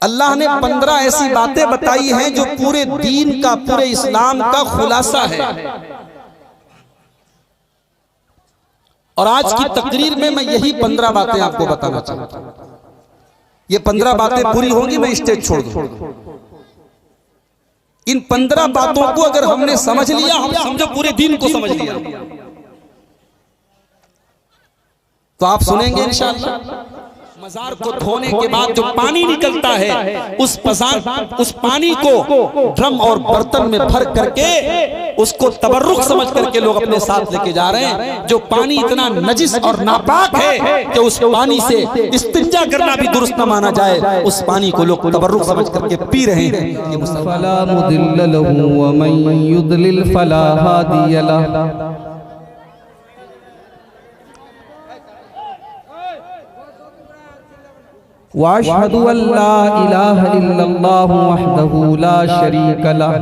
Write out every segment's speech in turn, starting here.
अल्लाह ने 15 ऐसी बातें बताई हैं जो पूरे दीन का, पूरे इस्लाम का खुलासा है। और आज की तकरीर में मैं यही 15 बातें आपको बताना चाहता हूं। ये 15 बातें पूरी होंगी, मैं स्टेज छोड़ दूं। इन 15 बातों को अगर हमने समझ लिया, हम समझो पूरे दीन को समझ लिया। तो आप सुनेंगे इंशाअल्लाह। मजार को धोने के बाद जो पानी निकलता है, उस पानी को ड्रम और बर्तन में भर करके उसको तबर्रुक समझ करके लोग अपने साथ लेके जा रहे हैं। जो पानी इतना नजिस और नापाक है कि उस पानी से इस्तिंजा करना भी दुरुस्त न माना जाए, उस पानी को लोग तबर्रुक समझ करके पी रहे हैं। ये मुसलमान वअशहदु अल्ला इलाहा इल्लल्लाहु वहदहु ला शरीका लह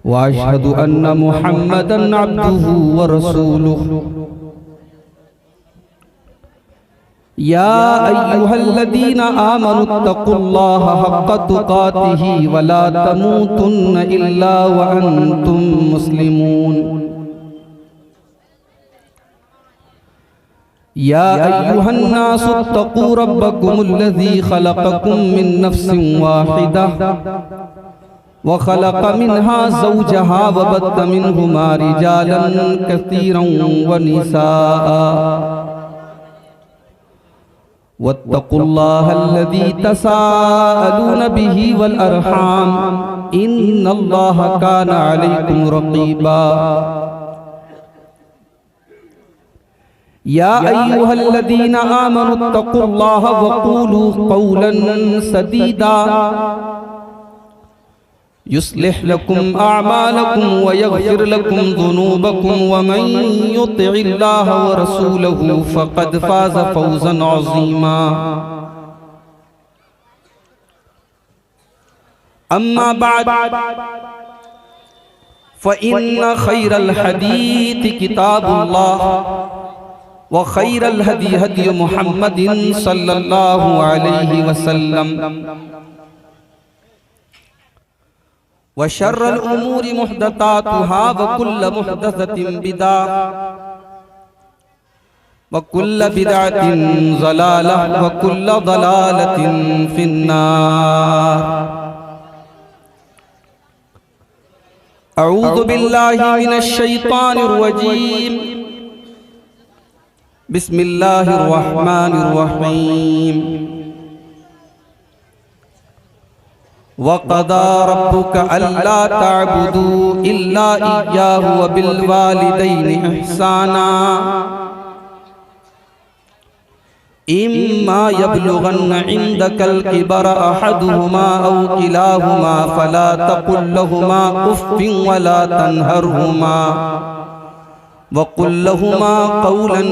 वअशहदु अन्ना मुहम्मदन अब्दुहु व रसूलुहु। या अय्युहल्लज़ीना आमनुत्तक़ुल्लाहा हक़्क़ तुक़ातिही व ला तमूतुन्ना इल्ला व अंतुम मुस्लिमून। या अय्युहन्नासु इत्तक़ू रब्बकुमुल्लज़ी ख़लक़कुम मिन नफ़्सिन वाहिदह व ख़लक़ मिन्हा ज़ौजहा व बत्थ मिन्हुमा रिजालन कसीरन व निसाअ वत्तक़ुल्लाहल्लज़ी तसाअलून बिही वल अरहाम इन्नल्लाहा काना अलैकुम रक़ीबा। या अय्युहल्लज़ीना आमनुत्तक़ुल्लाहा वक़ूलू क़ौलन सदीदा युस्लिह लकुम अअमालकुम व यग़फिर लकुम ज़ुनूबकुम व मन युतिइल्लाहा व रसूलहु फ़क़द फ़ाज़ फ़ौज़न अज़ीमा। अम्मा बअद फ़इन्न ख़ैरल हदीस किताबुल्लाह व खैरल हदी हदी मुहम्मदिन सल्लल्लाहु अलैहि वसल्लम व शर्रल उमूरि मुहदसातुहा व कुल्ल मुहदसतिन बिदअह व कुल्ल बिदअतिन ज़लालह व कुल्ल ज़लालतिन फिन्नार। अऊज़ु बिल्लाहि मिनश शैतानिर रजीम। बिस्मिल्लाहिर्रहमानिर्रहीम। वक़ज़ा रब्बुका अल्ला तअबुदू इल्ला इय्याहु व बिल वालिदैनि इहसाना इम्मा यब्लुगन्ना इंदकल किबर अहदुहुमा औ किलाहुमा फला तक़ुल लहुमा उफ़्फ़िन वला तन्हरहुमा वक़ुल लहुमा क़ौलन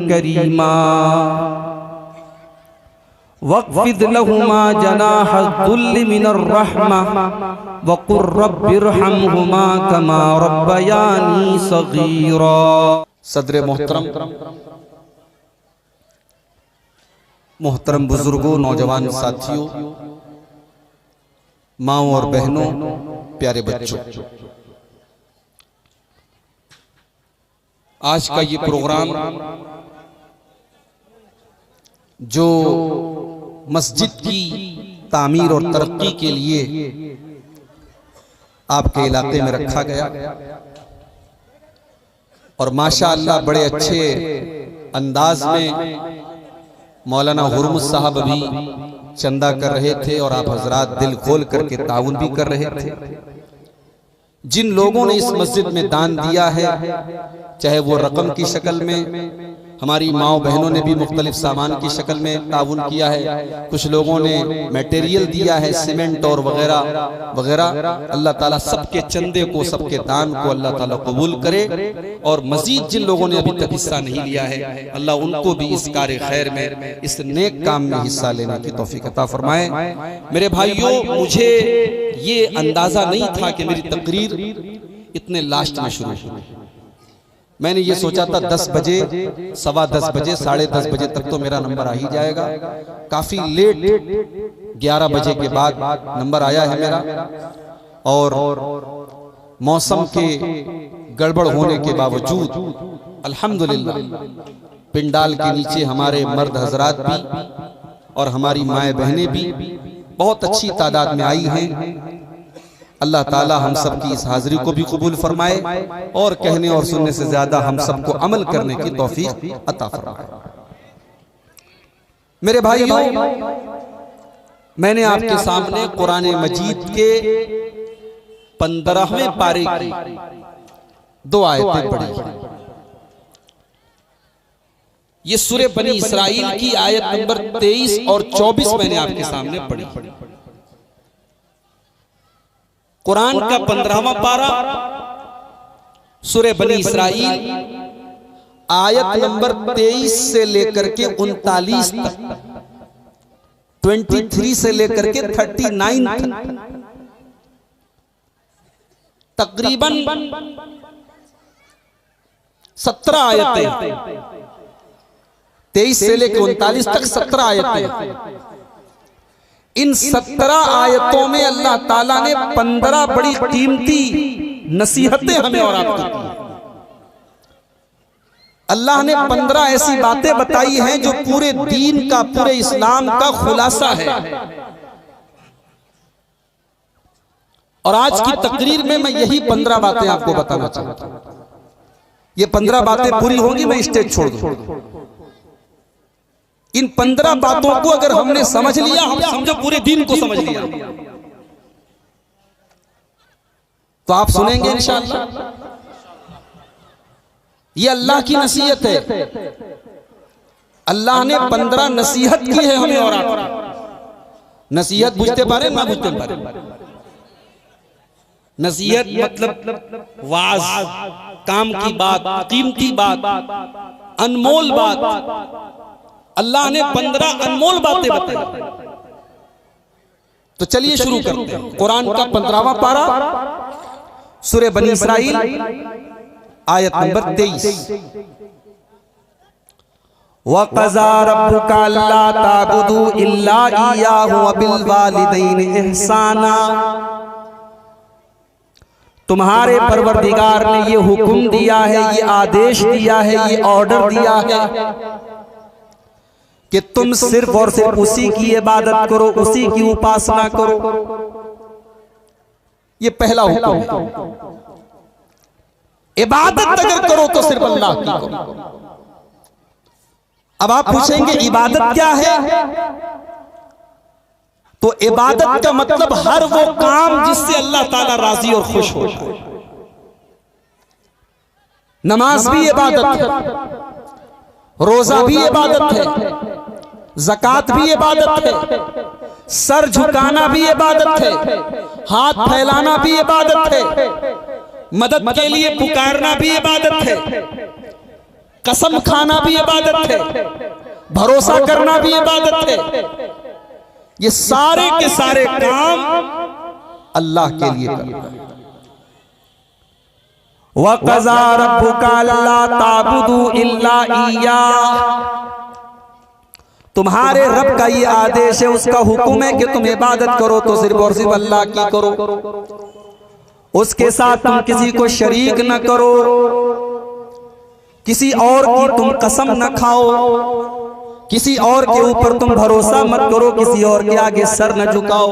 करीमा वक़्फ़िज़ लहुमा जनाहज़्ज़ुल्लि मिनर रहमा वक़ुल रब्बिरहमहुमा कमा रब्बयानी सग़ीरा। सदर मोहतरम बुजुर्गों, नौजवान साथियों, माओ और बहनों, प्यारे बच्चों, आज का ये प्रोग्राम जो मस्जिद की तामीर और तरक्की के लिए आपके इलाके में रखा गया और माशाअल्लाह बड़े अच्छे अंदाज में मौलाना हुर्मुज़ साहब अभी चंदा कर रहे थे और आप हजरात दिल खोल करके ताउन भी कर रहे थे। जिन लोगों ने इस मस्जिद में दान दिया है, चाहे वो रकम की शक्ल में, हमारी माओ बहनों ने भी मुख्तलिफ सामान की शक्ल में ताउन किया है, कुछ लोगों ने मटेरियल दिया है, सीमेंट और वगैरह वगैरह। अल्लाह ताला सबके चंदे को, सबके दान को अल्लाह ताला कबूल करे और मजीद जिन लोगों ने अभी तक हिस्सा नहीं लिया है, अल्लाह उनको भी इस कार्य खैर में, इस नेक काम में हिस्सा लेने की तौफीक अता फरमाए। मेरे भाइयों, मुझे ये अंदाजा नहीं था कि मेरी तकरीर इतने लास्ट में शुरू हुई। मैंने ये सोचा था 10 बजे, 10:15 बजे, 10:30 बजे तक तो मेरा नंबर आ ही जाएगा। काफी लेट 11 बजे के बाद नंबर आया है मेरा। और मौसम के गड़बड़ होने के बावजूद अल्हम्दुलिल्लाह पिंडाल के नीचे हमारे मर्द हजरात भी और हमारी माएँ बहनें भी बहुत अच्छी तादाद में आई हैं। अल्लाह ताला हम सब की इस हाजिरी को भी कबूल फरमाए और कहने और सुनने से ज्यादा हम सबको अमल करने की तौफीक अता फरमाए। मेरे भाइयों, मैंने आपके सामने कुरान मजीद के 15वें पारे की 2 आयतें पढ़ी। ये सूरह बनी इसराइल की आयत नंबर 23 और 24 मैंने आपके सामने पढ़ी। कुरान का 15वां पारा सूरह बनी इसराइल आयत नंबर 23 से लेकर के 39 तक, 23 से लेकर के 39 तक, तकरीबन 17 आयतें, 23 से लेकर 39 तक 17 आयतें। इन 17 आयतों में अल्लाह ताला ने 15 बड़ी कीमती नसीहतें हमें और आपको दी। अल्लाह ने 15 ऐसी बातें बताई हैं जो पूरे दीन का, पूरे इस्लाम का खुलासा है। और आज की तकरीर में मैं यही 15 बातें आपको बताना चाहता हूं। ये 15 बातें पूरी होंगी, मैं स्टेज छोड़ दूं। इन 15 बातों को अगर हमने समझ लिया, हम समझो पूरे दीन को समझ लिया, तो आप सुनेंगे इंशाअल्लाह। ये अल्लाह की नसीहत है। अल्लाह ने 15 नसीहत की है हमें और आप। नसीहत बुझते पारे ना बुझते पारे, नसीहत मतलब वाज, काम की बात, कीमती बात, अनमोल बात। अल्लाह ने 15 अनमोल बातें बताई। तो चलिए शुरू करते हैं। कुरान का 15वां पारा सूरह बनी इसराइल आयत नंबर 23। वक़ज़ा रब्बुका अल्ला ताबुदू इल्ला इय्याहु व बिल वालिदैनि इहसाना। तुम्हारे परवरदिगार ने ये हुक्म दिया है, ये आदेश दिया है, ये ऑर्डर दिया है कि तुम सिर्फ और सिर्फ उसी की इबादत करो, उसी की उपासना करो। ये पहला हुक्म है। इबादत अगर करो तो सिर्फ अल्लाह की करो। अब आप पूछेंगे इबादत क्या है? तो इबादत का मतलब हर वो काम जिससे अल्लाह ताला राजी और खुश हो। नमाज भी इबादत है, रोजा भी इबादत है, ज़कात भी इबादत है, सर झुकाना भी इबादत है, हाथ फैलाना भी इबादत है, मदद के लिए पुकारना भी इबादत है, कसम खाना भी इबादत है, भरोसा करना भी इबादत है। ये सारे के सारे काम अल्लाह के लिए करना। वक़ज़ा रब्बुका अल्ला ताबुदू इल्ला इय्याह। तुम्हारे रब का ये आदेश है, उसका हुक्म है कि तुम इबादत करो तो सिर्फ और सिर्फ अल्लाह की करो। उसके साथ तुम किसी को शरीक न करो, किसी और की तुम कसम न खाओ, किसी और के ऊपर तुम भरोसा मत करो, किसी और के आगे सर न झुकाओ।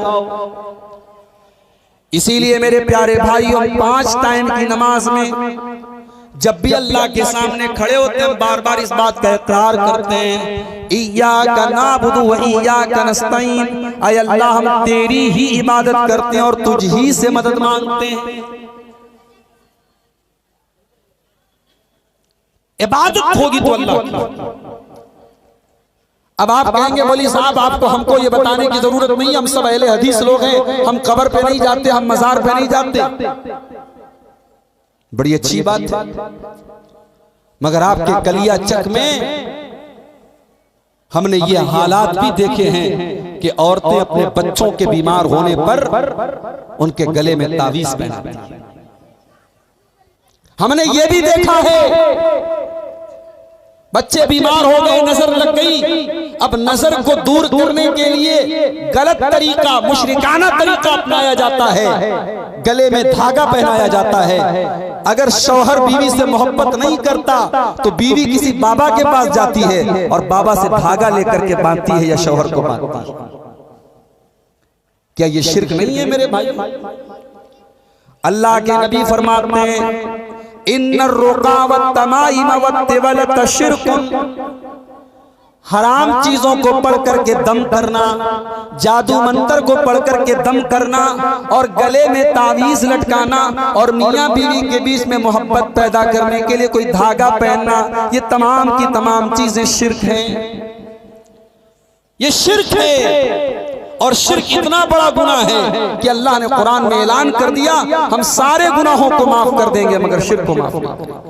इसीलिए मेरे प्यारे भाइयों, 5 टाइम की नमाज में जब भी अल्लाह के सामने खड़े होते हैं, बार बार इस बात का इकरार करते हैं, इय्याका नअबुदु व इय्याका नस्तईन। ऐ अल्लाह, हम तेरी ही इबादत करते हैं और तुझ ही से मदद मांगते हैं। इबादत होगी तो अल्लाह की। अब आप कहेंगे मौलवी साहब, आपको हमको ये बताने की जरूरत नहीं, हम सब अहले हदीस लोग हैं, हम कब्र पे नहीं जाते, हम मजार पे नहीं जाते। बड़ी अच्छी बात है, मगर आपके कलिया चक में हमने ये हालात भी देखे हैं कि औरतें अपने बच्चों के बीमार होने पर उनके गले में तावीज पहनाती हैं। हमने ये भी देखा है बच्चे बीमार हो गए, नजर लग गई, अब नजर को दूर करने के लिए गलत तरीका, मुशरिकाना तरीका अपनाया जाता है, गले में धागा पहनाया जाता है। अगर शौहर बीवी से मोहब्बत नहीं करता तो बीवी किसी बाबा के पास जाती है और बाबा से धागा लेकर के बांधती है या शौहर को बांधती है। क्या ये शिर्क नहीं है मेरे भाई? अल्लाह के नबी फरमाते हैं इन्नर रुका वत्तमाइम वत्तिवलत शिर्कुन, हराम चीजों को पढ़ करके दम करना, जादू मंत्र को पढ़ करके दम करना और गले में तावीज लटकाना और मियां बीवी के बीच में मोहब्बत पैदा करने के लिए कोई धागा पहनना, ये तमाम की तमाम चीजें शिर्क हैं। ये शिर्क है और शिर्क इतना बड़ा गुनाह है कि अल्लाह ने कुरान में ऐलान कर दिया हम सारे गुनाहों को माफ कर देंगे मगर शिर्क को माफ नहीं करेंगे।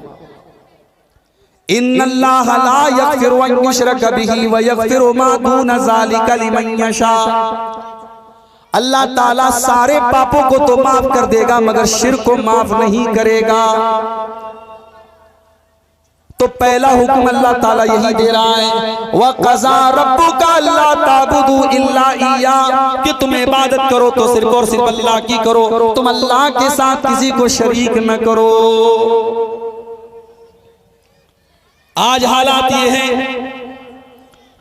इन्नल्लाह ला यगफिरु अन युशरक बिही व यगफिरु मा दून ज़ालिका लिमन यशा, अल्लाह ताला सारे पापों को तो माफ कर देगा मगर शिर्क को माफ नहीं करेगा। तो पहला हुक्म अल्लाह ताला यही दे रहा है व क़ज़ा रब्बुका अल्ला ताबुदू इल्ला इय्या, कि तुम इबादत करो तो सिर्फ और सिर्फ अल्लाह की करो, तुम अल्लाह के साथ किसी को शरीक न करो। आज हालात ये हैं,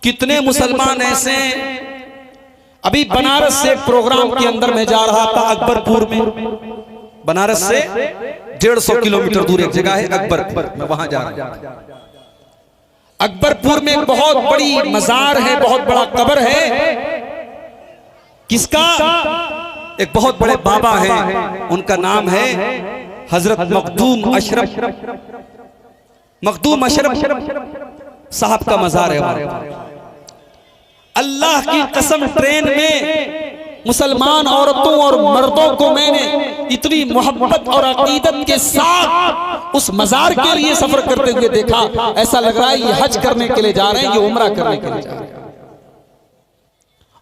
कितने मुसलमान ऐसे, अभी बनारस से एक प्रोग्राम के अंदर मैं जा रहा था अकबरपुर में, बनारस से 150 किलोमीटर दूर एक जगह है अकबरपुर, मैं वहां जा रहा हूं। अकबरपुर में एक बहुत बड़ी मजार है, बहुत बड़ा कब्र है, किसका? एक बहुत बड़े बाबा है, उनका नाम है हजरत मखदूम अशरफ साहब का मजार है। अल्लाह की कसम ट्रेन में मुसलमान औरतों और मर्दों को मैंने इतनी मोहब्बत और अकीदत के साथ उस मजार के लिए सफर करते हुए देखा, ऐसा लग रहा है ये हज करने के लिए जा रहे हैं, ये उम्रा करने के लिए जा रहे हैं।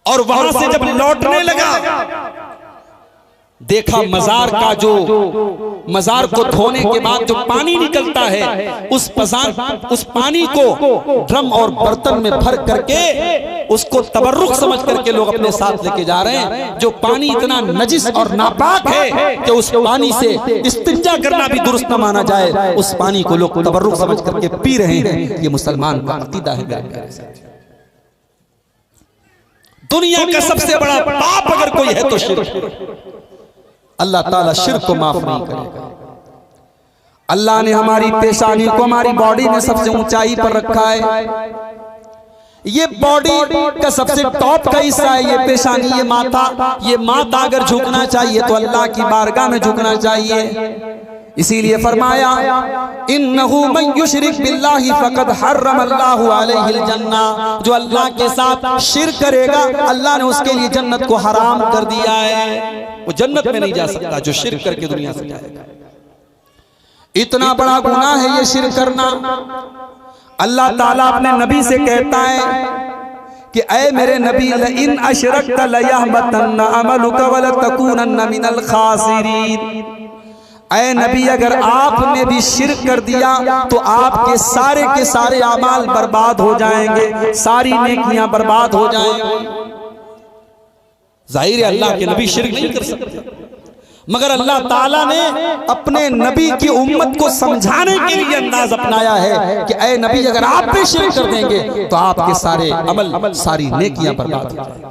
और वहां से जब लौटने लगा देखा मजार का जो मजार को धोने के बाद जो पानी निकलता है उस पानी को ड्रम और बर्तन में भर करके उसको तबर्रुक समझ करके लोग अपने साथ लेके जा रहे हैं। जो पानी इतना नजिस और नापाक है कि उस पानी से इस्तिंजा करना भी दुरुस्त न माना जाए, उस पानी को लोग तबर्रुक समझ करके पी रहे हैं। ये मुसलमान का अकीदा है। दुनिया का सबसे बड़ा पाप अगर कोई है तो शिर्क। अल्लाह ताला शिर्क को माफ नहीं करेगा। अल्लाह ने हमारी पेशानी को हमारी बॉडी में सबसे ऊंचाई पर रखा है। ये बॉडी का सबसे टॉप का हिस्सा है ये पेशानी, ये माथा। ये माथा अगर झुकना चाहिए तो अल्लाह की बारगाह में झुकना चाहिए। इसीलिए फरमाया इन्नहु मन युशरिक बिल्लाहि फक़द हर्रमल्लाहु अलैहिल जन्ना, जो अल्लाह के साथ शिर्क करेगा अल्लाह ने उसके लिए जन्नत को हराम कर दिया है। वो जन्नत में नहीं जा सकता जो शिर्क करके दुनिया से जाएगा। इतना बड़ा गुनाह है ये शिर्क करना। अल्लाह ताला अपने नबी से कहता है कि ऐ मेरे नबी लइन अशरकत लयहबतन्न अमलुका वलतकूनन्न मिनल खासिरीन। ऐ नबी अगर आपने भी शिर्क कर दिया तो आपके सारे के सारे अमाल बर्बाद हो जाएंगे, सारी नेकियां बर्बाद हो जाएंगी। जाहिर है अल्लाह के नबी शिर्क नहीं कर सकते, मगर अल्लाह ताला ने अपने नबी की उम्मत को समझाने के लिए अंदाज अपनाया है कि ऐ नबी अगर आप भी शिर्क कर देंगे तो आपके सारे अमल सारी नेकियां बर्बाद हो जाएंगी।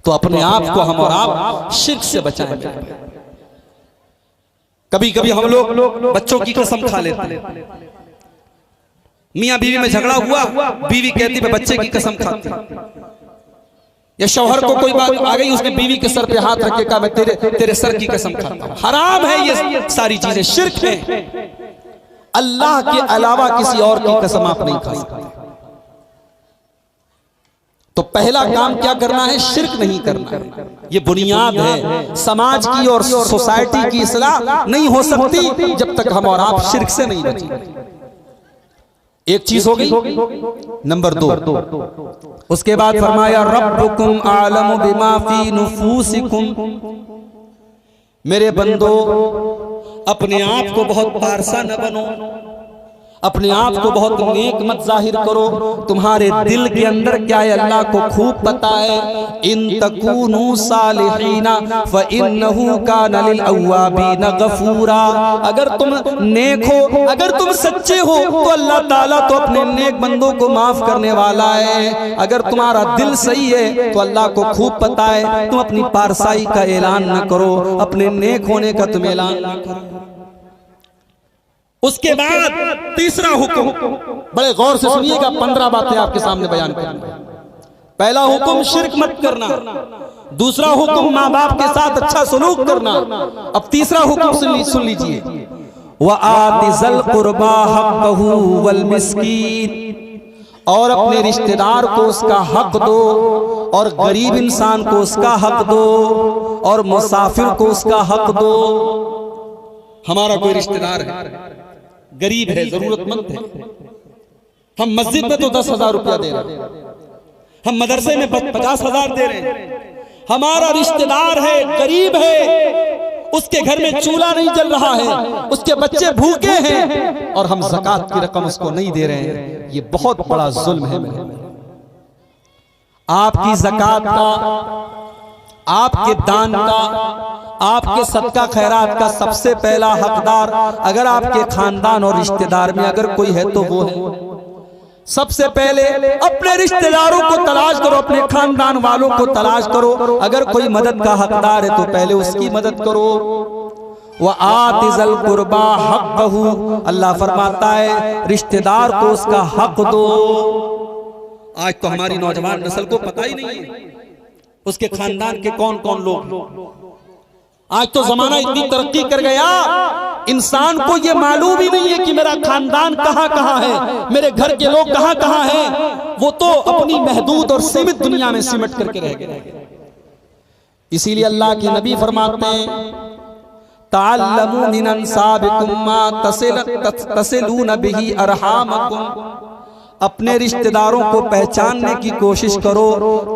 तो अपने आप को हम और आप शिर्क से बचाएंगे। कभी कभी हम लोग बच्चों की कसम खा लेते हैं। मियां बीवी में झगड़ा हुआ, बीवी कहती मैं बच्चे की कसम खाती, या शौहर को कोई बात आ गई उसने बीवी के सर पे हाथ रख के कहा मैं तेरे सर की कसम खाता हूं। हराम है ये सारी चीजें, शिर्क है। अल्लाह के अलावा किसी और की कसम आप नहीं खा सकते। तो पहला काम क्या करना है? शिर्क नहीं करना है। ये बुनियाद है। समाज की और सोसाइटी की इस्लाह नहीं हो सकती जब तक हम और आप शिर्क से नहीं बचेंगे। एक चीज हो गई। नंबर 2, उसके बाद फरमाया रब्बुकुम आलमु बिमा फी नुफूसिकुम। मेरे बंदो अपने आप को बहुत पारसा न बनो, अपने आप को बहुत नेक मत जाहिर करो। तुम्हारे दिल के अंदर क्या है अल्लाह को खूब पता है। इन तकूनू सालिहीना फ इन्नहु काना लिल अव्वाबीन गफूरा। अगर तुम नेक हो, अगर तुम सच्चे हो तो अल्लाह ताला तो अपने नेक बंदों को माफ करने वाला है। अगर तुम्हारा दिल सही है तो अल्लाह को खूब पता है। तुम अपनी पारसाई का ऐलान न करो, अपने नेक होने का तुम ऐलान न करो। उसके बाद तीसरा हुक्म, बड़े गौर से सुनिएगा, 15 बातें आपके सामने बयान करूंगा। पहला हुक्म शिर्क मत करना, दूसरा हुक्म माँ बाप के साथ अच्छा सलूक करना। अब तीसरा हुक्म सुन लीजिए, व आतिज़ल कुर्बा हक़्क़हू वल मिस्कीन, और अपने रिश्तेदार को उसका हक दो, और गरीब इंसान को उसका हक दो, और मुसाफिर को उसका हक दो। हमारा कोई रिश्तेदार है, गरीब है, जरूरतमंद है, हम मस्जिद में तो 10,000 रुपया दे रहे हैं, हम मदरसे में 50,000 दे रहे हैं। हमारा रिश्तेदार है, गरीब है, उसके घर में चूल्हा नहीं जल रहा है, उसके बच्चे भूखे हैं, और हम ज़कात की रकम उसको नहीं दे रहे हैं। ये बहुत बड़ा जुल्म है मेरे। आपकी ज़कात का, आपके दान का, आपके सदका खैरात का सबसे पहला हकदार अगर आपके खानदान और रिश्तेदार में अगर कोई है तो वो है। सबसे पहले अपने रिश्तेदारों को तलाश करो, अपने खानदान वालों को तलाश करो। अगर कोई मदद का हकदार है तो पहले उसकी मदद करो। व आतिज़ल कुर्बा हक़्क़हू, अल्लाह फरमाता है रिश्तेदार को उसका हक दो। आज तो हमारी नौजवान नस्ल को पता ही नहीं है उसके खानदान के कौन कौन लोग। आज तो जमाना इतनी तरक्की कर गया, इंसान को ये मालूम ही नहीं है कि मेरा खानदान कहां कहां है, मेरे घर के लोग कहां कहां हैं। वो तो अपनी महदूद और सीमित दुनिया में सिमट करके रह गए। इसीलिए अल्लाह के नबी फरमाते हैं, तअल्लमू मिन अंसाबिकुम मा तसिलून बिही अरहामकुम, अपने रिश्तेदारों को पहचानने की कोशिश करो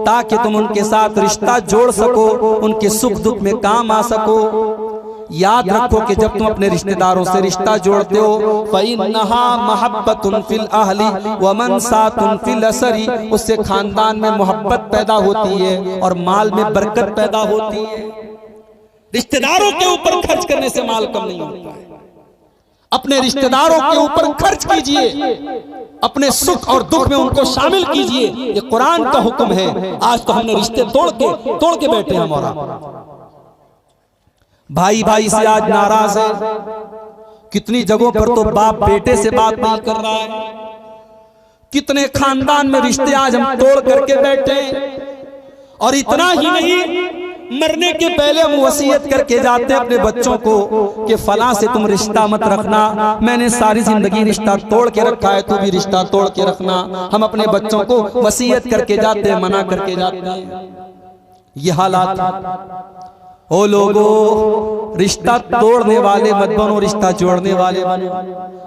ताकि तुम उनके साथ रिश्ता जोड़ सको, उनके सुख दुख में काम आ सको। याद रखो कि जब तुम अपने रिश्तेदारों से रिश्ता जोड़ते हो, फ़इन्नहा महब्बतुन फिल अहली व मनसातुन फिल असरी, उससे खानदान में मोहब्बत पैदा होती है और माल में बरकत पैदा होती है। रिश्तेदारों के ऊपर खर्च करने से माल कम नहीं होता है। अपने रिश्तेदारों के ऊपर खर्च कीजिए, अपने सुख और दुख में उनको शामिल कीजिए। ये कुरान का हुक्म है। आज तो हमने रिश्ते तोड़ के बैठे हैं। हमारा भाई भाई से आज नाराज है। कितनी जगहों पर तो बाप बेटे से बात नहीं कर रहा है। कितने खानदान में रिश्ते आज हम तोड़ करके बैठे। और इतना ही नहीं, मरने के पहले हम वसीयत करके जाते हैं अपने बच्चों को कि फलां से तुम रिश्ता मत रखना, मैंने सारी जिंदगी रिश्ता तोड़ के रखा है, तू भी रिश्ता तोड़ के रखना। हम अपने बच्चों को वसीयत करके जाते हैं, मना करके जाते हैं। ये हालात। ओ लोगों, रिश्ता तोड़ने वाले मत बनो, रिश्ता जोड़ने वाले बनो।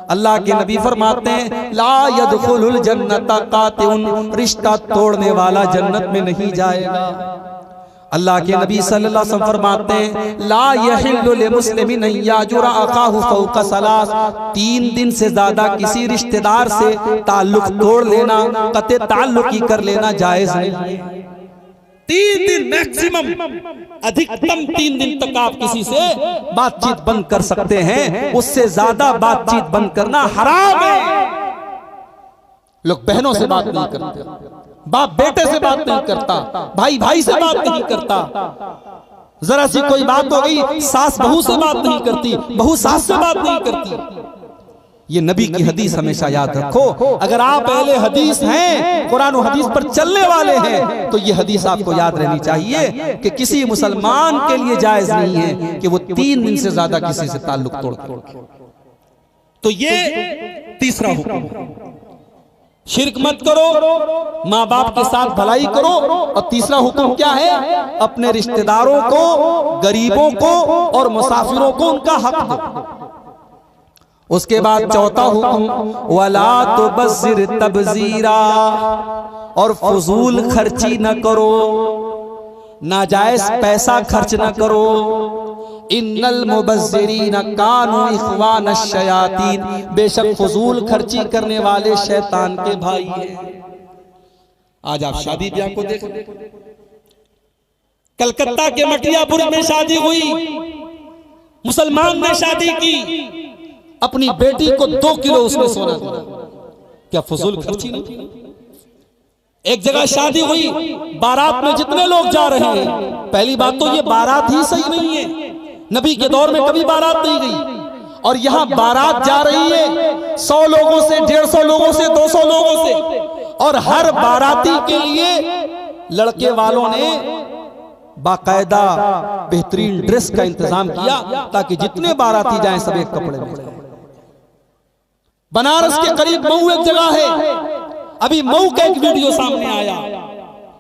अल्लाह के नबी फरमाते हैं, ला यदखुलुल जन्नता कातिउन, रिश्ता तोड़ने वाला जन्नत में नहीं जाएगा। अल्लाह के नबी सल्लल्लाहु अलैहि वसल्लम फरमाते हैं, ला यहिल्लु लिमुस्लिमिन याजुरा अखाहु फौका सलास, 3 दिन से ज्यादा किसी रिश्तेदार से ताल्लुक तोड़ लेना, कते ताल्लुक ही कर लेना जायज नहीं है। 3 दिन मैक्सिमम, अधिकतम 3 दिन तक आप किसी से बातचीत बंद कर सकते हैं, उससे ज्यादा बातचीत बंद करना हराम है। लोग बहनों से बात नहीं करते, बाप बेटे से बात नहीं करता, भाई भाई से बात नहीं करता। जरा सी कोई बात हो गई, सास बहू से बात नहीं करती, बहू सास से बात नहीं करती। ये नबी की हदीस हमेशा याद रखो। अगर आप अहले हदीस हैं, कुरान और हदीस पर चलने वाले हैं, तो ये हदीस आपको याद रहनी चाहिए कि किसी मुसलमान के लिए जायज नहीं है कि वो 3 दिन से ज्यादा किसी से ताल्लुक तोड़। तो ये तीसरा हुक्म, शिर्क मत करो, माँ बाप के साथ भलाई करो। और तीसरा हुक्म क्या है? अपने रिश्तेदारों को, गरीबों को और मुसाफिरों को उनका हक दो। उसके बाद चौथा हुक्म, वला तुबज़िर तबज़ीरा, और फजूल खर्ची न करो, नाजायज पैसा खर्च न करो। इन्नल मुबज़्ज़िरीन कानू इख्वान शयातीन, बेशक फजूल खर्ची करने वाले शैतान के भाई हैं। आज आप शादी ब्याह को देख, कलकत्ता के मटियापुर में शादी हुई, मुसलमान ने शादी की, अपनी बेटी को 2 किलो उसने सोना दिया, क्या फजूल खर्ची नहीं? एक जगह शादी हुई, बारात में जितने लोग जा रहे हैं, पहली बात तो ये बारात ही सही नहीं है, नबी के दौर में कभी बारात नहीं गई, और यहां बारात जा रही है 100 लोगों से, 150 लोगों से, 200 लोगों से, और हर बाराती के लिए लड़के वालों ने बाकायदा बेहतरीन ड्रेस का इंतजाम किया ताकि जितने बाराती जाएं सब एक कपड़े में। बनारस के करीब मऊ एक जगह है, अभी मऊ का एक वीडियो सामने आया,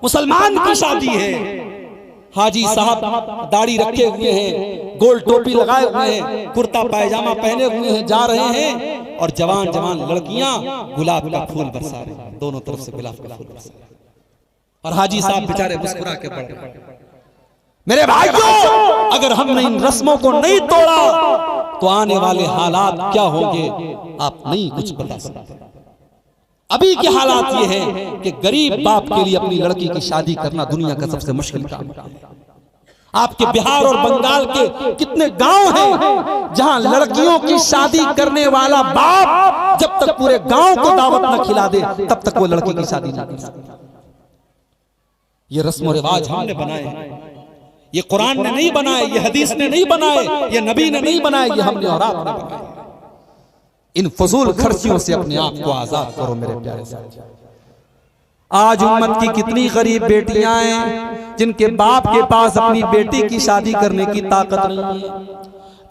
मुसलमान की शादी है, हाजी साहब दाढ़ी रखे हुए हैं, गोल टोपी लगाए हुए हैं, कुर्ता पायजामा पहने हुए हैं, जा रहे हैं, और जवान जवान लड़कियां गुलाब का फूल बरसा रही हैं, दोनों तरफ से गुलाब का फूल बरसा रहे हैं, और हाजी साहब बेचारे मुस्कुरा के बढ़ रहे हैं। मेरे भाइयों, अगर हमने इन रस्मों को नहीं तोड़ा तो आने वाले हालात क्या होंगे आप नहीं कुछ बता सकते। अभी के हालात ये हैं कि गरीब बाप के लिए अपनी लड़की की शादी करना दुनिया का सबसे मुश्किल काम है। आपके बिहार और बंगाल के कितने गांव हैं जहां लड़कियों की शादी करने वाला बाप जब तक पूरे गांव को दावत न खिला दे तब तक वो लड़की की शादी नहीं कर सकता। ये रस्म रिवाज हमने बनाए, ये कुरान ने नहीं बनाए, ये हदीस ने नहीं बनाए, ये नबी ने नहीं बनाए, ये हमने और आपने बनाए। इन फजूल खर्चियों से अपने आप को आजाद करो मेरे प्यारे साथियों। आज उम्मत की कितनी गरीब बेटियां हैं जिनके बाप के पास अपनी बेटी की शादी करने की ताकत नहीं है।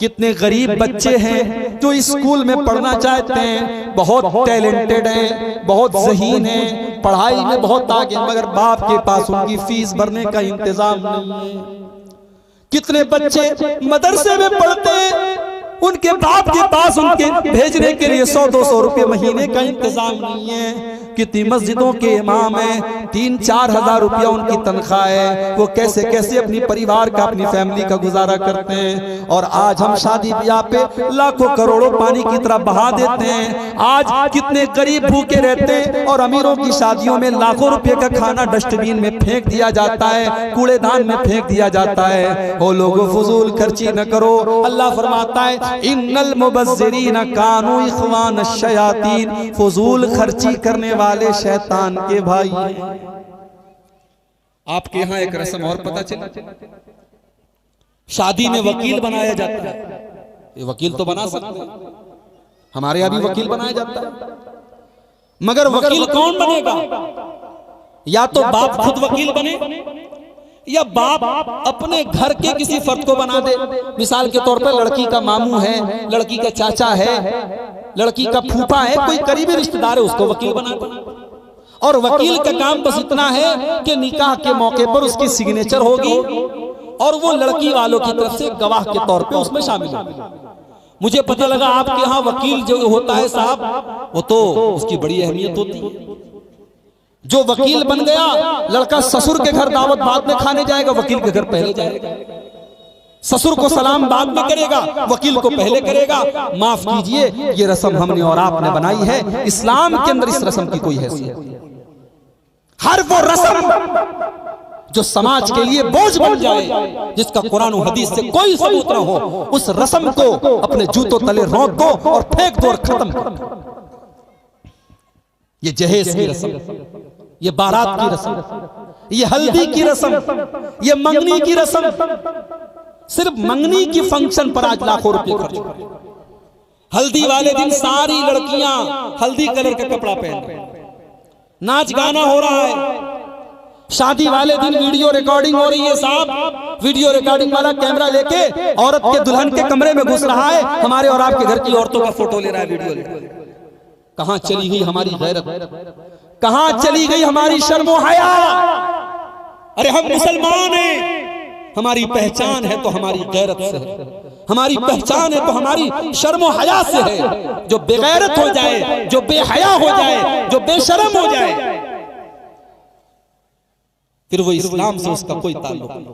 कितने गरीब बच्चे हैं जो स्कूल में पढ़ना चाहते हैं, बहुत टैलेंटेड हैं, बहुत ज़हीन हैं, पढ़ाई में बहुत आगे, मगर बाप के पास उनकी फीस भरने का इंतजाम नहीं है। कितने बच्चे मदरसे में पढ़ते हैं, उनके बाप के पास उनके भेजने के लिए 100-200 रुपए महीने का इंतजाम नहीं है। कितनी मस्जिदों के इमाम हैं, 3-4 हजार रुपया उनकी तनख्वाह है, वो कैसे कैसे अपनी परिवार का, अपनी फैमिली का गुजारा करते हैं। और आज हम शादी ब्याह पे लाखों करोड़ों पानी की तरह बहा देते हैं। आज कितने गरीब भूखे रहते हैं और अमीरों की शादियों में लाखों रुपए का खाना डस्टबिन में फेंक दिया जाता है, कूड़ेदान में फेंक दिया जाता है। वो लोगों फजूल खर्ची न करो। अल्लाह फरमाता है इन्नल मुबज़्ज़िरीन कानू इख्वान शयातीन, फजूल खर्ची करने वाले शैतान के भाई। आपके यहां एक रस्म और पता चला, शादी में वकील बनाया जाता है। ये वकील तो बना सकते हैं, हमारे यहां भी वकील बनाया जाता है, मगर वकील कौन बनेगा? या तो बाप खुद वकील बने या बाप अपने घर के किसी फर्द को बना दे। मिसाल के तौर पर लड़की का मामू है, लड़की का चाचा है, लड़की का फूफा है, कोई करीबी रिश्तेदार है, उसको वकील बना दे। और वकील का काम बस इतना है कि निकाह के मौके पर उसकी सिग्नेचर होगी और वो लड़की वालों की तरफ से गवाह के तौर पे उसमें शामिल होगी। मुझे पता लगा आपके यहाँ वकील जो होता है साहब, वो तो उसकी बड़ी अहमियत होती है। जो वकील बन गया, लड़का ससुर के घर दावत बाद में खाने जाएगा, वकील के घर पहले जाएगा। ससुर को सलाम बाद में करेगा, वकील को पहले करेगा। माफ कीजिए, ये रस्म हमने और आपने बनाई है। इस्लाम के अंदर इस रस्म की कोई हैसियत नहीं। हर वो रस्म जो समाज के लिए बोझ बन जाए, जिसका कुरान और हदीस से कोई सबूत न हो, उस रस्म को अपने जूतों तले रौंद दो और फेंक दो और खत्म कर दो। ये जहेज की रस्म, ये बारात की रस्म, ये हल्दी की रस्म, ये मंगनी की रस्म, सिर्फ मंगनी की फंक्शन पर आज लाखों रुपए खर्च हो रहे हैं। हल्दी वाले दिन सारी लड़कियां हल्दी कलर का कपड़ा पहन रही हैं, नाच गाना हो रहा है। शादी वाले दिन वीडियो रिकॉर्डिंग हो रही है साहब, वीडियो रिकॉर्डिंग वाला कैमरा लेके औरत के दुल्हन के कमरे में घुस रहा है, हमारे और आपके घर की औरतों का फोटो ले रहा है, वीडियो ले रहा है। कहां चली गई हमारी गैरत, कहां चली गई हमारी शर्म व हया? अरे हम मुसलमान हैं, हमारी पहचान है तो हमारी गैरत से है, हमारी पहचान है तो हमारी शर्म व हया से है। जो बेगैरत हो जाए, जो बेहया हो जाए, जो बेशर्म हो जाए, फिर वो इस्लाम से उसका कोई ताल्लुक नहीं।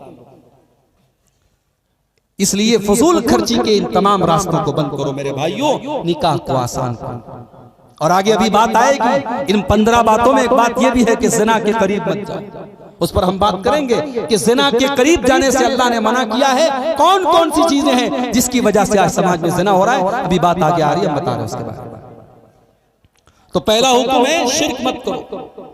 इसलिए फजूल खर्ची के इन तमाम रास्तों को बंद करो मेरे भाइयों, निकाह को आसान करो। और आगे अभी बात आएगी, इन 15 बातों में एक बात यह भी है कि जिना के करीब मत जाओ। उस पर हम बात करेंगे कि जिना के करीब जाने से अल्लाह ने मना किया है। कौन कौन सी चीजें हैं जिसकी वजह से आज समाज में जिना हो रहा है, अभी बात आगे आ रही है, हम बता रहे हैं उसके बारे में। तो पहला हुक्म है शिर्क मत करो।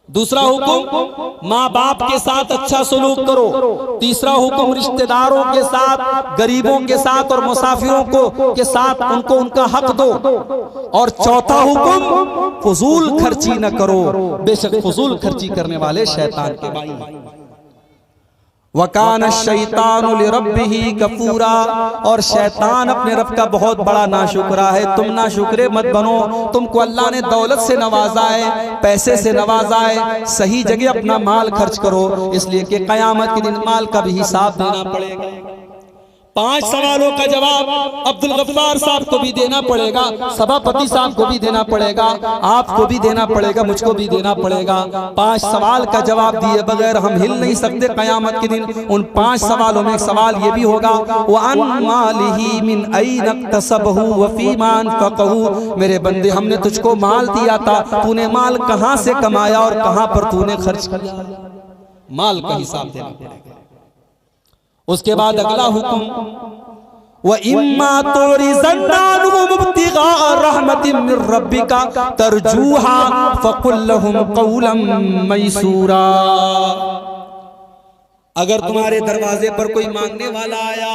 दूसरा हुक्म माँ बाप के साथ अच्छा सलूक करो। तीसरा हुक्म रिश्तेदारों के साथ, गरीबों के साथ और मुसाफिरों को के साथ उनको उनका हक दो। और चौथा हुक्म फजूल खर्ची न करो, बेशक फजूल खर्ची करने वाले शैतान के भाई। वकान शैतान लिरब्बिही कफूरा, और शैतान अपने रब का बहुत बड़ा नाशुक्रा है। तुम नाशुक्रे मत बनो। तुमको अल्लाह ने दौलत से नवाजा है, पैसे से नवाजा है, सही जगह अपना माल खर्च करो, इसलिए कि कयामत के दिन माल का भी हिसाब देना पड़ेगा। 5 सवालों का जवाब अब्दुल गफ्फार साहब को भी देना पड़ेगा, सभापति साहब को भी देना पड़ेगा, आपको भी देना पड़ेगा, मुझको भी देना पड़ेगा। 5 सवाल का जवाब दिए बगैर हम हिल नहीं सकते कयामत के दिन। उन 5 सवालों में एक सवाल ये भी होगा, वअन मालिही मिन ऐन इक्तसबहु व फीमा अनफक़हु। मेरे बंदे, हमने तुझको माल दिया था, तूने माल कहां से कमाया और कहां पर तूने खर्च किया। माल का हिसाब देना पड़ेगा। उसके बाद अगला हुक्म, व इम्मा तुरिज़न्नाहुम इब्तिगा रहमतिन मिर रब्बिका तरजूहा फकुल लहुम क़ौलन मैसूरा। अगर तुम्हारे दरवाजे पर कोई मांगने वाला आया,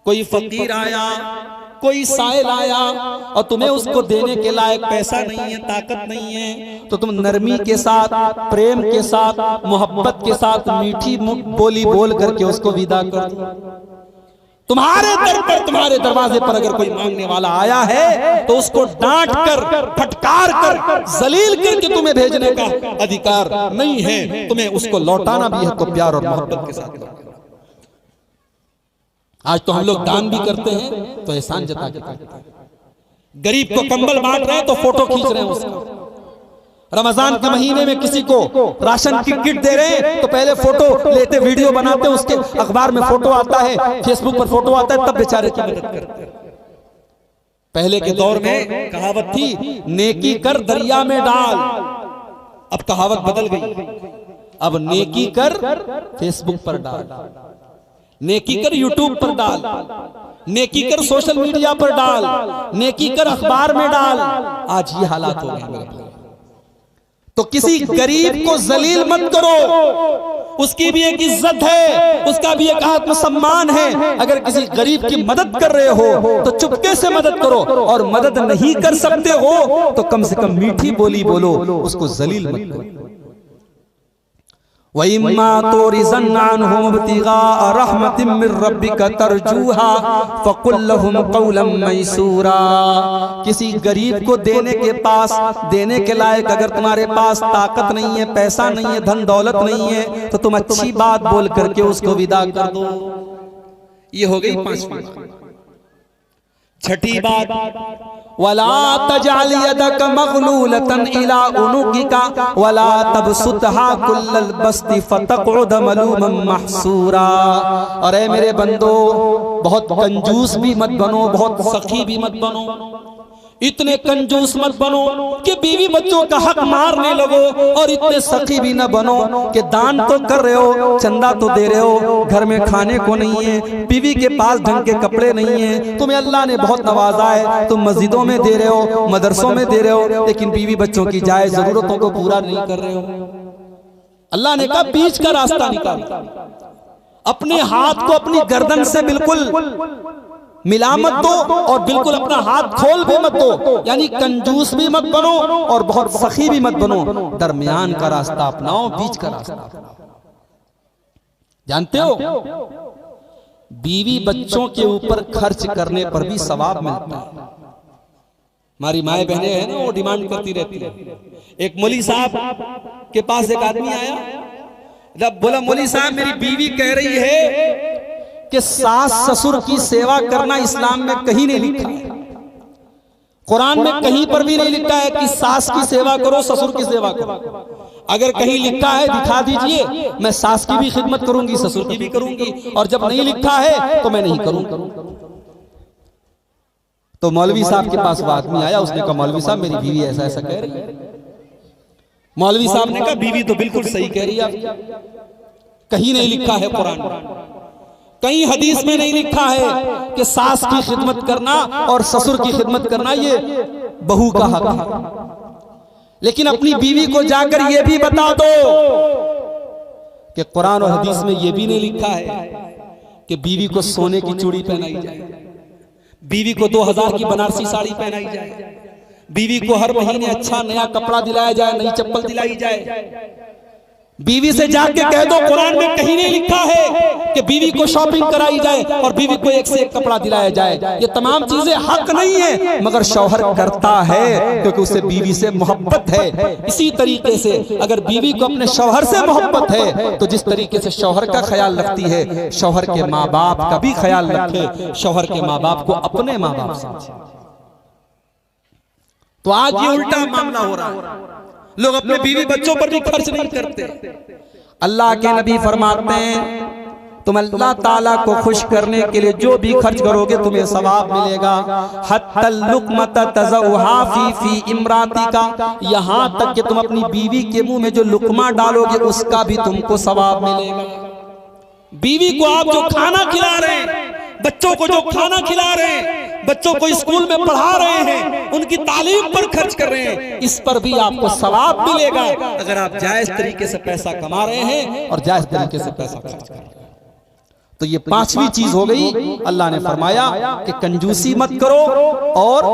कोई फकीर आया, कोई साइल आया और तुम्हें उसको देने के लायक पैसा नहीं है, ताकत नहीं है, तो तुम नरमी के साथ, प्रेम के साथ, मोहब्बत के साथ मीठी बोली बोल करके उसको विदा कर दो। तुम्हारे दर पर, तुम्हारे दरवाजे पर अगर कोई मांगने वाला आया है तो उसको डांट कर, फटकार कर, जलील करके तुम्हें भेजने का अधिकार नहीं है। तुम्हें उसको लौटाना भी है तो प्यार और मोहब्बत के साथ। आज तो हम लोग दान भी करते हैं तो एहसान जता के करते हैं। गरीब को कंबल बांट रहे हैं तो फोटो खींच रहे हैं उसका। रमजान के महीने में किसी को राशन की किट दे रहे हैं तो पहले फोटो लेते, वीडियो बनाते, उसके अखबार में फोटो आता है, फेसबुक पर फोटो आता है, तब बेचारे की मदद करते हैं। पहले के दौर में कहावत थी, नेकी कर दरिया में डाल। अब कहावत बदल गई, अब नेकी कर फेसबुक पर डाल, नेकी कर यूट्यूब पर डाल, नेकी कर सोशल मीडिया पर डाल, नेकी कर अखबार में डाल। आज ये हालात हो गए मेरे भाई। तो किसी गरीब को जलील मत करो, उसकी भी एक इज्जत है, उसका भी एक आत्मसम्मान है। अगर किसी गरीब की मदद कर रहे हो तो चुपके से मदद करो, और मदद नहीं कर सकते हो तो कम से कम मीठी बोली बोलो, उसको जलील मत करो। वइम्मा तुरिज़न्नाहुम इब्तिगा रहमतिन मिर रब्बिका तरजूहा फकुल लहुम क़ौलन मैसूरा। किसी गरीब को देने के लायक अगर तुम्हारे पास ताकत नहीं है, पैसा नहीं है, धन दौलत नहीं है, तो तुम अच्छी बात बोल करके उसको विदा कर दो। ये हो गई 5वीं बात। 6ठी बात, वला तजअल यदक मग़लूलतन इला उनुकिका वला तबसुतहा कुल्लल बस्ति फतक़उद मलूमन महसूरा। और ऐ मेरे बंदो, बहुत कंजूस भी मत बनो, बहुत सखी भी मत बनो। इतने कंजूस मत बनो कि बीवी बच्चों का हक मारने लगो, और इतने सखी भी न बनो कि दान तो कर रहे हो, चंदा तो दे रहे हो, घर में खाने को नहीं है, बीवी के पास ढंग के कपड़े नहीं है, तुम्हें अल्लाह ने बहुत नवाजा है, तुम मस्जिदों में दे रहे हो, मदरसों में दे रहे हो, लेकिन बीवी बच्चों की जायज जरूरतों को पूरा नहीं कर रहे हो। अल्लाह ने कहा बीच का रास्ता निकालो, अपने हाथ को अपनी गर्दन से बिल्कुल मिला मत दो, और बिल्कुल अपना हाथ खोल भी मत दो, यानी कंजूस भी मत बनो और बहुत सखी भी मत बनो। दरमियान का रास्ता अपनाओ, बीच का रास्ता अपनाओ। जानते हो, बीवी बच्चों के ऊपर खर्च करने पर भी सवाब मिलता है। हमारी माए बहनें हैं ना, वो डिमांड करती रहती है। एक मौली साहब के पास एक आदमी आया, जब बोला मौली साहब मेरी बीवी कह रही है कि सास ससुर की सेवा करना इस्लाम में कहीं नहीं लिखा है, कुरान में कहीं पर भी नहीं लिखा है कि सास की सेवा करो, ससुर की सेवा करो। अगर कहीं लिखा है दिखा दीजिए, मैं सास की भी खिदमत करूंगी, ससुर की भी करूंगी, और जब नहीं लिखा है तो मैं नहीं करूंगा। तो मौलवी साहब के पास वो आदमी आया, उसने कहा मौलवी साहब मेरी बीवी ऐसा ऐसा कह रही है। मौलवी साहब ने कहा बीवी तो बिल्कुल सही कह रही है, कहीं नहीं लिखा है कुरान में, कहीं हदीस में नहीं लिखा है कि सास की खिदमत करना और ससुर की खिदमत करना ये बहू का हक है। लेकिन अपनी बीवी को जाकर ये भी बता दो कि कुरान और हदीस में ये भी नहीं लिखा है कि बीवी को सोने की चूड़ी पहनाई जाए, बीवी को 2000 की बनारसी साड़ी पहनाई जाए, बीवी को हर महीने अच्छा नया कपड़ा दिलाया जाए, नई चप्पल दिलाई जाए। बीवी से जाके कह दो कुरान में कहीं नहीं लिखा है कि बीवी को शॉपिंग कराई जाए और बीवी को एक से एक कपड़ा दिलाया जाए। ये तमाम चीजें हक नहीं है, मगर शौहर करता है क्योंकि उसे बीवी से मोहब्बत है। इसी तरीके से अगर बीवी को अपने शौहर से मोहब्बत है तो जिस तरीके से शौहर का ख्याल रखती है, शौहर के माँ बाप का भी ख्याल रखे, शौहर के माँ बाप को अपने माँ बाप समझे। तो आज ये उल्टा मामला हो रहा है, लोग अपने बीवी बच्चों पर भी खर्च नहीं करते। अल्लाह के नबी फरमाते हैं तुम अल्लाह ताला को खुश करने के लिए जो भी खर्च करोगे तुम्हें सवाब मिलेगा। हत्तल लुक़मत तज़उहा फी इमराती का, यहाँ तक कि तुम अपनी बीवी के मुंह में जो लुकमा डालोगे उसका भी तुमको सवाब मिलेगा। बीवी को आप जो खाना खिला रहे हैं, बच्चों को जो खाना खिला रहे हैं, बच्चों को स्कूल में पढ़ा रहे हैं, उनकी तालीम पर खर्च कर रहे हैं, इस पर भी आपको सवाब मिलेगा अगर आप जायज तरीके से पैसा कमा रहे हैं और जायज तरीके से पैसा खर्च कर रहे हैं। तो ये पांचवी चीज हो गई। अल्लाह ने फरमाया कि कंजूसी मत करो और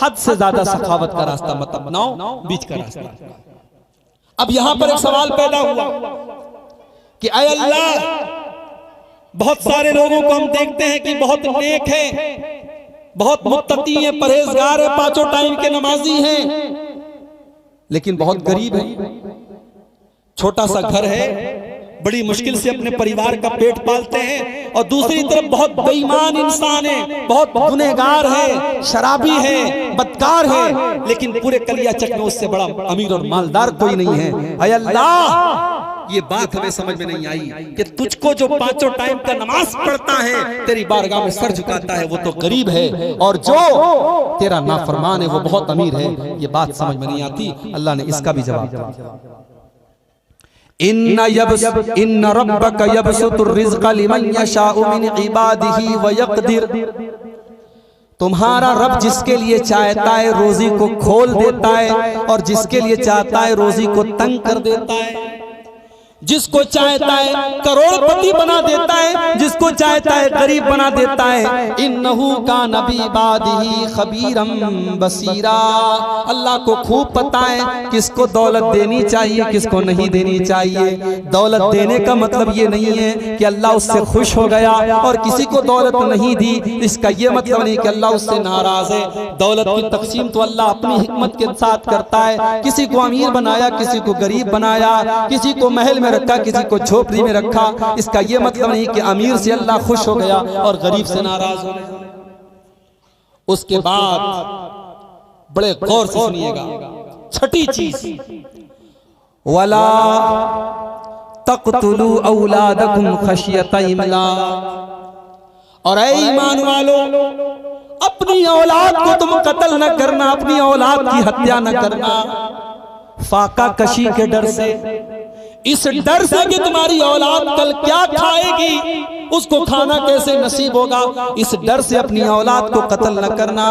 हद से ज्यादा सखावत का रास्ता मत अपनाओ, बीच का रास्ता। अब यहां पर एक सवाल पैदा हुआ कि ऐ अल्लाह, बहुत सारे लोगों को हम देखते हैं कि बहुत नेक है, बहुत मुत्तकी हैं, परहेजगार है, पांचों टाइम के नमाजी हैं, लेकिन बहुत गरीब है, छोटा सा घर है, बड़ी मुश्किल से अपने परिवार का पेट पालते हैं, और दूसरी तरफ बहुत बेईमान इंसान है, बहुत गुनहगार है, शराबी है, बदकार है, लेकिन पूरे कलियाचक में उससे बड़ा अमीर और मालदार कोई नहीं है। ऐ अल्लाह, ये बात हमें समझ में नहीं आई कि तुझको जो पांचों टाइम का नमाज पढ़ता है, तेरी बारगाह में सर झुकाता है, वो तो गरीब है, और जो तेरा नाफरमान है वो बहुत अमीर है। ये बात समझ में नहीं आती। अल्लाह ने इसका भी जवाब दिया, इन्न रब्बक यबसुतुर रिज़्क़ लिमन यशाउ मिन इबादिही व यक़दिर, तुम्हारा रब जिसके लिए चाहता है रोजी को खोल देता है और जिसके लिए चाहता है रोजी को तंग कर देता है, जिसको चाहता है करोड़पति बना देता है, जिसको चाहता है गरीब बना देता है। इन्नहु कान बिइबादिही खबीरम बसीरा, अल्लाह को खूब पता है किसको दौलत देनी चाहिए, किसको नहीं देनी चाहिए। दौलत देने का मतलब ये नहीं है कि अल्लाह उससे खुश हो गया, और किसी को दौलत नहीं दी इसका ये मतलब नहीं कि अल्लाह उससे नाराज है। दौलत की तकसीम तो अल्लाह अपनी हिकमत के साथ करता है, किसी को अमीर बनाया, किसी को गरीब बनाया, किसी को महल में रखा, किसी को झोपड़ी में रखा। इसका यह मतलब नहीं कि अमीर से अल्लाह खुश हो गया और गरीब से नाराज हो गया। उसके बाद बड़े गौर से सुनिएगा, छठी चीज, वला तक़तुलू औलादकुम खशियत इमलाक, और ऐ ईमान वालों, अपनी औलाद को तुम कत्ल न करना, अपनी औलाद की हत्या न करना, फाका कशी के डर से, इस डर से कि तुम्हारी औलाद कल क्या खाएगी, उसको खाना कैसे नसीब होगा, इस डर से अपनी औलाद को कत्ल न करना।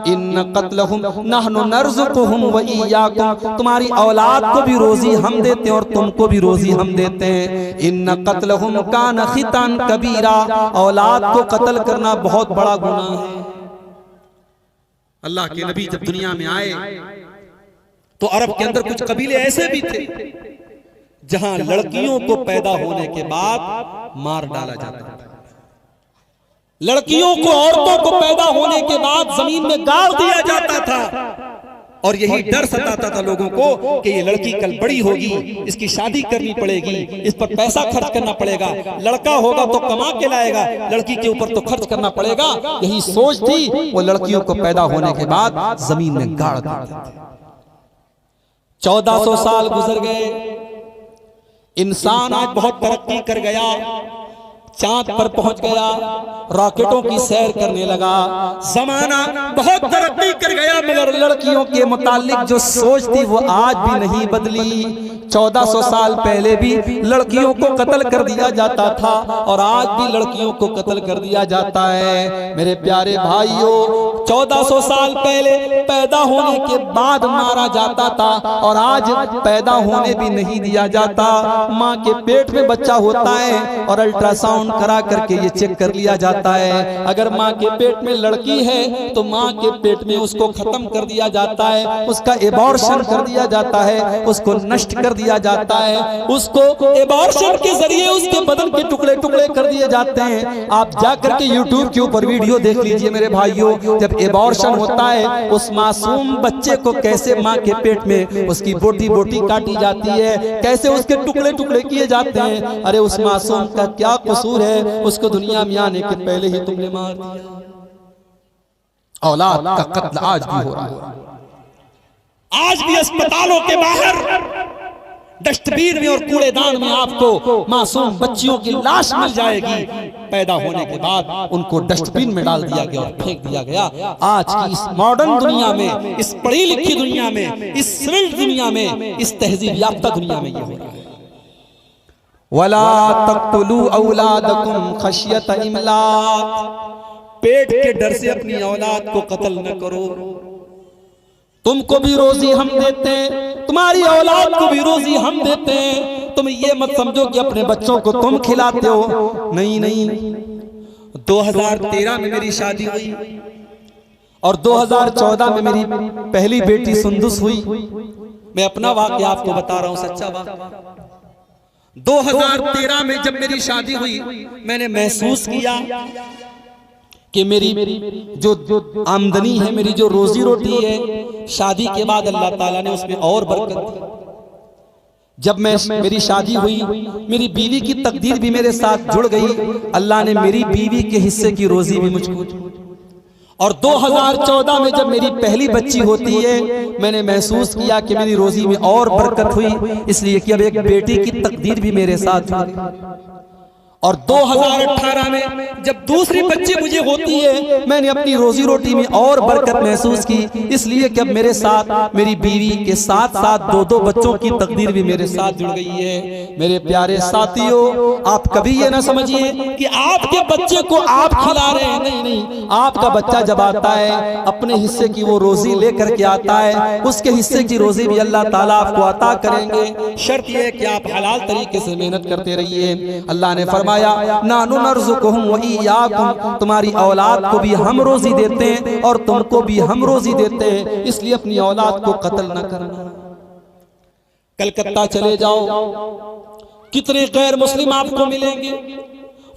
इन कत्लहुम नहनु नर्ज़ुकुहुम व इय्याकुम, तुम्हारी औलाद को भी रोजी हम देते हैं और तुमको भी रोजी हम देते हैं। इन कत्लहुम कान खितान कबीरा, औलाद को कत्ल करना बहुत बड़ा गुनाह है। अल्लाह के नबी जब दुनिया में आए तो अरब के अंदर कुछ कबीले ऐसे भी थे जहां लड़कियों को पैदा होने के बाद मार डाला जाता था, लड़कियों को, औरतों को पैदा होने के बाद जमीन में गाड़ दिया जाता था, और यही डर सताता था लोगों को कि ये लड़की कल बड़ी होगी, इसकी शादी करनी पड़ेगी, इस पर पैसा खर्च करना पड़ेगा, लड़का होगा तो कमा के लाएगा, लड़की के ऊपर तो खर्च करना पड़ेगा। यही सोच थी, वो लड़कियों को पैदा होने के बाद जमीन में गाड़ देते थे। 1400 साल गुजर गए, इंसान आज बहुत तरक्की कर गया, चांद पर पहुंच गया, रॉकेटों की सैर करने लगा, जमाना बहुत तरक्की कर गया, मगर लड़कियों के मुतालिक जो सोच थी वो आज भी नहीं बदली। 1400 साल पहले भी लड़कियों को कत्ल कर दिया जाता था और आज भी लड़कियों को कत्ल कर दिया जाता है। मेरे प्यारे भाइयों, 1400 साल पहले पैदा होने के बाद मारा जाता था और आज पैदा होने भी नहीं दिया जाता। माँ के पेट में बच्चा होता है और अल्ट्रासाउंड करा करके ये चेक कर लिया जाता है। अगर माँ के पेट में लड़की है तो माँ के पेट में उसको खत्म कर दिया जाता है, उसका एबॉर्शन कर दिया जाता है, उसको नष्ट कर दिया जाता है, उसको एबॉर्शन के जरिए उसके बदन के टुकड़े टुकड़े कर दिए जाते हैं। आप जाकर के YouTube के ऊपर वीडियो देख लीजिए मेरे भाइयों, जब एबॉर्शन होता है उस मासूम बच्चे को कैसे माँ के पेट में उसकी बोटी बोटी काटी जाती है, कैसे उसके टुकड़े टुकड़े किए जाते हैं। अरे उस मासूम का क्या कसूर है, उसको दुनिया में आने के पहले ही तुमने मार दिया। औलाद का कत्ल आज भी हो रहा है। आज भी अस्पतालों के बाहर डस्टबिन में और कूड़ेदान में आपको मासूम बच्चियों की लाश मिल जाएगी। पैदा होने के बाद उनको डस्टबिन में डाल दिया गया और फेंक दिया गया। आज की इस मॉडर्न दुनिया में, इस पढ़ी लिखी दुनिया में, इस सिविल दुनिया में, इस तहजीब याफ्ता दुनिया में ये हो रहा है। वला तक़्तुलू औलादकुम खशियत इमलाक, पेट के डर से अपनी औलाद को कत्ल न करो। तुमको भी रोजी हम देते हैं, तुम्हारी औलाद को भी रोजी हम देते हैं। तुम ये मत समझो कि अपने बच्चों को तुम खिलाते हो। नहीं नहीं, 2013 में मेरी शादी हुई और 2014 में मेरी पहली बेटी सुंदुस हुई। मैं अपना वाक़या आपको बता रहा हूं, सच्चा वाक़या। 2013 में जब मेरी शादी हुई, मैंने महसूस किया कि मेरी जो आमदनी है, मेरी जो रोजी रोटी है, शादी के बाद अल्लाह ताला ने उसमें और बरकत दी। जब मेरी शादी हुई, मेरी बीवी की तकदीर भी मेरे साथ जुड़ गई। अल्लाह ने मेरी बीवी के हिस्से की रोजी भी मुझको। और 2014 में जब मेरी पहली बच्ची होती है, मैंने महसूस किया कि मेरी रोजी में और बरकत हुई, इसलिए कि अब एक बेटी की तकदीर भी मेरे साथ हुई। और 2018 में जब दूसरी बच्ची मुझे होती है, मैंने अपनी रोजी रोटी में और बरकत महसूस की, इसलिए कि अब मेरे साथ मेरी बीवी के साथ साथ 2-2 बच्चों की तकदीर भी मेरे साथ जुड़ गई है। मेरे प्यारे साथियों, आप कभी ये ना समझिए कि आपके बच्चे को आप खिला रहे हैं। नहीं नहीं, आपका बच्चा जब आता है अपने हिस्से की वो रोजी लेकर के आता है, उसके हिस्से की रोजी भी अल्लाह ताला आपको अता करेंगे। शर्त यह है कि आप हलाल तरीके से मेहनत करते रहिए। अल्लाह ने फरमाया नानु नर्ज़ुकुहुम व इय्याकुम, तुम्हारी औलाद को भी हम रोजी देते हैं और तुमको भी हम रोजी देते हैं, इसलिए अपनी औलाद को कत्ल न करना। कलकत्ता चले जाओ, कितने गैर मुस्लिम आपको मिलेंगे।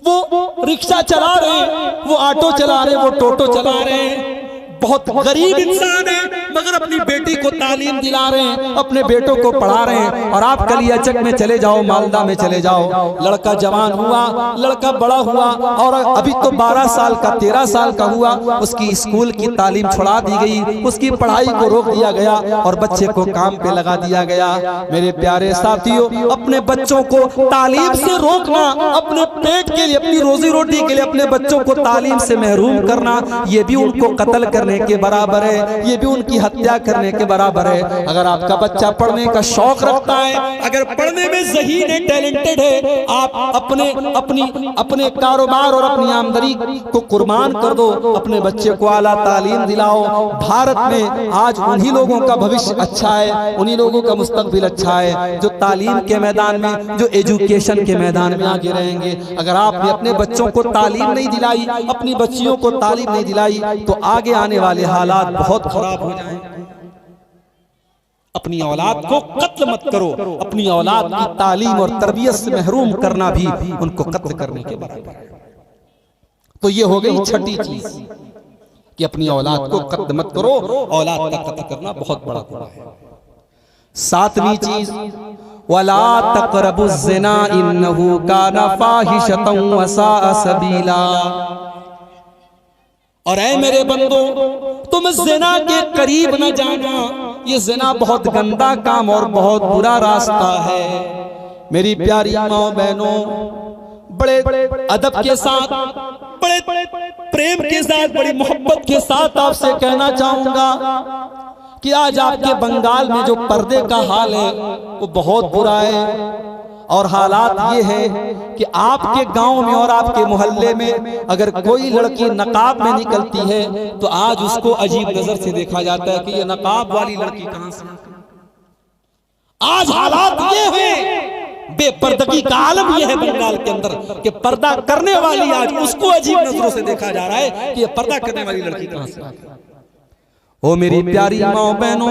वो रिक्शा चला रहे हैं, वो ऑटो चला रहे हैं, वो टोटो चला रहे हैं, बहुत गरीब इंसान है मगर अपनी बेटी को तालीम दिला रहे हैं, अपने बेटों को पढ़ा रहे हैं। और आप कलियाचक में चले जाओ, मालदा में चले जाओ, लड़का जवान हुआ, लड़का बड़ा हुआ और अभी तो 12 साल का 13 साल का हुआ, उसकी स्कूल की तालीम छुड़ा दी गई, उसकी पढ़ाई को रोक दिया गया और बच्चे को काम पे लगा दिया गया। मेरे प्यारे साथियों, अपने बच्चों को तालीम से रोकना, अपने पेट के लिए, अपनी रोजी रोटी के लिए अपने बच्चों को तालीम से महरूम करना, ये भी उनको कत्ल करने के बराबर है, ये भी उनकी हत्या करने के बराबर है। अगर आपका बच्चा पढ़ने का शौक रखता है, अगर पढ़ने में ज़हीन है, टैलेंटेड है, आप अपने कारोबार और अपनी आमदनी को कुर्बान कर दो, अपने बच्चे को आला तालीम दिलाओ। भारत में आज उन्हीं लोगों का भविष्य अच्छा है, उन्हीं लोगों का मुस्तकबिल अच्छा है जो तालीम के मैदान में, जो एजुकेशन के मैदान में आगे रहेंगे। अगर आपने अपने बच्चों को तालीम नहीं दिलाई, अपनी बच्चियों को तालीम नहीं दिलाई, तो आगे आने वाले हालात बहुत खराब हो जाएंगे। अपनी औलाद को कत्ल मत करो, अपनी औलाद की तालीम और तरबियत से महरूम करना भी उनको कत्ल करने के बराबर है। तो ये हो गई छठी चीज कि अपनी औलाद को कत्ल मत करो, औलाद का कत्ल करना बहुत बड़ा गुनाह है। 7वीं चीज, वला तक़रबुज़ ज़िना इन्नहु काना फ़ाहिशतन व साअ सबीला। और ऐ मेरे बंदो, तुम ज़िना के करीब न जाना, ये ज़िना बहुत गंदा काम और बहुत बुरा रास्ता है। मेरी प्यारी माँ बहनों, बड़े अदब के साथ, बड़े प्रेम के साथ, बड़ी मोहब्बत के साथ आपसे कहना चाहूंगा कि आज आपके बंगाल में जो पर्दे का हाल है वो बहुत बुरा है। और हालात ये है कि आपके गांव में और आपके मोहल्ले में अगर कोई लड़की नकाब में निकलती है तो आज उसको अजीब नजर से देखा जाता है कि ये नकाब वाली लड़की कहां से। आज हालात ये है, बेपर्दगी का आलम यह है बंगाल के अंदर कि पर्दा करने वाली आज उसको अजीब नजरों से देखा जा रहा है कि ये पर्दा करने वाली लड़की कहां से आ गई। ओ मेरी प्यारी माँ बहनों,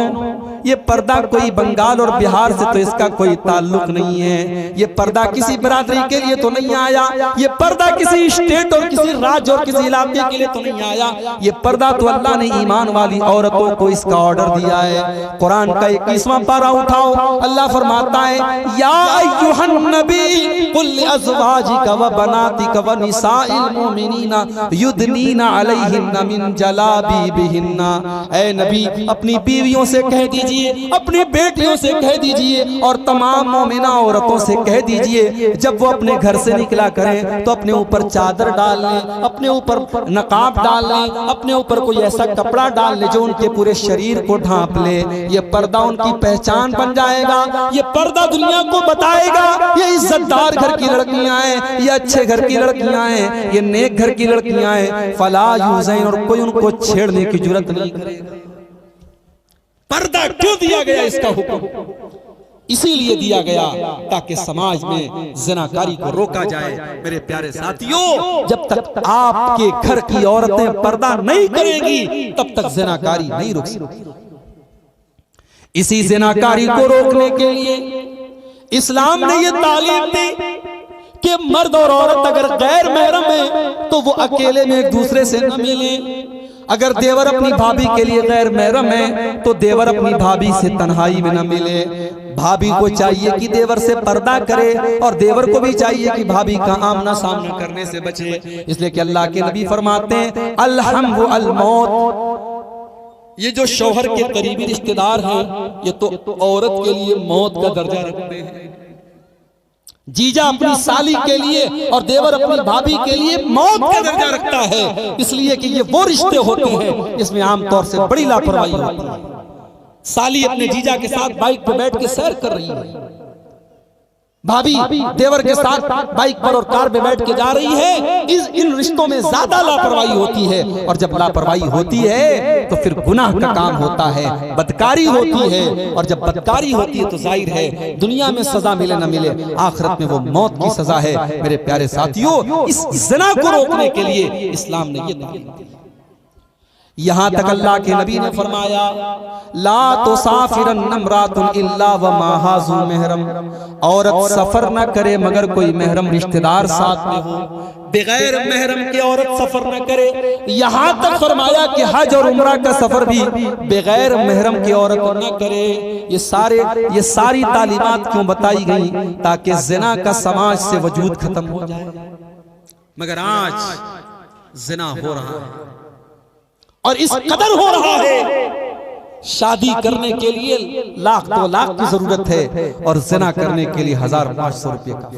ये पर्दा कोई बंगाल और बिहार से तो इसका कोई ताल्लुक नहीं है। ये पर्दा किसी बरादरी के लिए तो नहीं आया, ये पर्दा किसी स्टेट और किसी राज्य और किसी इलाके के लिए तो नहीं आया। ये पर्दा तो अल्लाह ने ईमान वाली औरतों को इसका ऑर्डर दिया है। कुरान का 21वां पारा उठाओ, अल्लाह फरमाता है या अय्युहन नबी कुल अज़वाजिका व बनातिका व निसाइल मुमिनीना युदनीना अलैहिन्ना मिन जलाबीबिहिन्ना। ऐ नबी, अपनी बीवियों से कह दीजिए, अपनी बेटियों से कह दीजिए और तमाम मोमिना औरतों से कह दीजिए जब वो अपने घर से निकला करें तो अपने ऊपर चादर डाल लें, अपने ऊपर नकाब डाल लें, अपने ऊपर कोई ऐसा कपड़ा डाल लें जो उनके पूरे शरीर को ढांप ले। ये पर्दा उनकी पहचान बन जाएगा। ये पर्दा दुनिया को बताएगा ये इज्जतदार घर की लड़कियां हैं, ये अच्छे घर की लड़कियां हैं, ये नेक घर की लड़कियां हैं। फला यूज़ैन, और कोई उनको छेड़ने की जुर्रत नहीं करेगा। पर्दा क्यों दिया गया? इसका हुक्म इसीलिए दिया गया ताकि समाज में ज़िनाकारी को रोका जाए। मेरे प्यारे साथियों, जब तक आपके घर की औरतें पर्दा नहीं करेंगी तब तक ज़िनाकारी नहीं रुक सकती। इसी ज़िनाकारी को रोकने के लिए इस्लाम ने ये तालीम दी कि मर्द और औरत अगर गैर महरम है तो वो अकेले में एक दूसरे से न मिले। अगर देवर अपनी भाभी के लिए गैर महरम है तो देवर अपनी भाभी से तन्हाई में न मिले। भाभी को चाहिए कि देवर से पर्दा करे और देवर को भी चाहिए कि भाभी का आमना सामना करने से बचे। इसलिए कि अल्लाह के नबी फरमाते हैं अलहम अल मौत, ये जो शौहर के करीबी रिश्तेदार हैं ये तो औरत के लिए मौत का दर्जा रखते हैं। जीजा अपनी साली के लिए और देवर अपनी भाभी के लिए मौत का दर्जा रखता है, इसलिए कि ये वो रिश्ते होते हैं इसमें आमतौर से बड़ी लापरवाही होती है। साली अपने जीजा के साथ बाइक पर बैठ के सैर कर रही है, भाभी देवर के साथ बाइक पर और कार में बैठ के जा रही है। इन रिश्तों में ज्यादा लापरवाही होती है, और जब लापरवाही होती है तो फिर गुनाह का काम होता है, बदकारी होती है। और जब बदकारी होती है तो जाहिर है दुनिया में सजा मिले न मिले, आखिरत में वो मौत की सजा है। मेरे प्यारे साथियों, इस ज़िना को रोकने के लिए इस्लाम ने ये तालीम दी। यहां तक अल्लाह के नबी ने फरमाया ला तुसाफिरन इम्रातुन इल्ला व माहाजु महरम, औरत सफर न करे मगर कोई महरम रिश्तेदार साथ में हो। बगैर महरम के औरत सफर न करे। यहां तक फरमाया कि हज और उम्रा का सफर भी बगैर महरम की औरत न करे। ये सारी तालीमात क्यों बताई गई? ताकि ज़िना का समाज से वजूद खत्म हो जाए। मगर आज ज़िना हो रहा है और इस कदर हो रहा है, शादी करने के लिए लाख 2 लाख की जरूरत है और ज़िना करने के लिए 1000-500 रुपये का।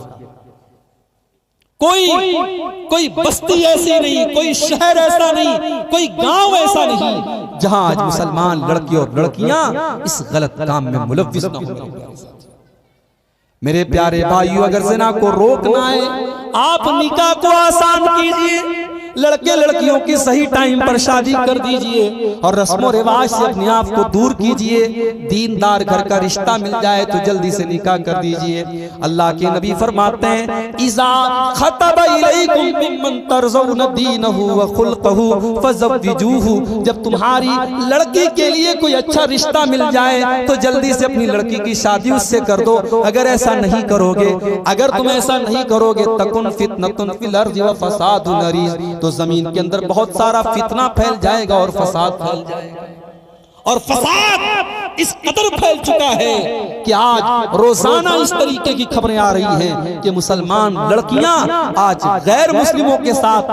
कोई बस्ती ऐसी नहीं, कोई शहर ऐसा नहीं, कोई गांव ऐसा नहीं जहां आज मुसलमान लड़के और लड़कियां इस गलत काम में मुलव्विस न हो। मेरे प्यारे भाइयों, अगर ज़िना को रोकना है आप निकाह को आसान कीजिए, लड़के लड़कियों की सही टाइम पर शादी कर दीजिए और रस्मों रिवाज से अपने आप को दूर कीजिए। दीनदार घर का रिश्ता मिल जाए तो जल्दी से निकाह कर दीजिए। अल्लाह के नबी फरमाते हैं इज़ा खतबा इलैकुम मिम्मन तरज़ौन दीनहु व खुल्क़हु फज़व्विजूहु, जब तुम्हारी लड़की के लिए कोई अच्छा रिश्ता मिल जाए तो जल्दी से अपनी लड़की की शादी उससे कर दो। अगर ऐसा नहीं करोगे, अगर तुम ऐसा नहीं करोगे तकुन फितनतुन फिल अर्ज़ि व फ़सादुन अरीज़, तो जमीन के अंदर बहुत सारा फितना फैल जाएगा और फसाद फैल जाएगा। और फसाद इस कदर फैल चुका है कि आज रोजाना इस तरीके की खबरें आ रही हैं कि मुसलमान लड़कियां आज गैर मुस्लिमों के साथ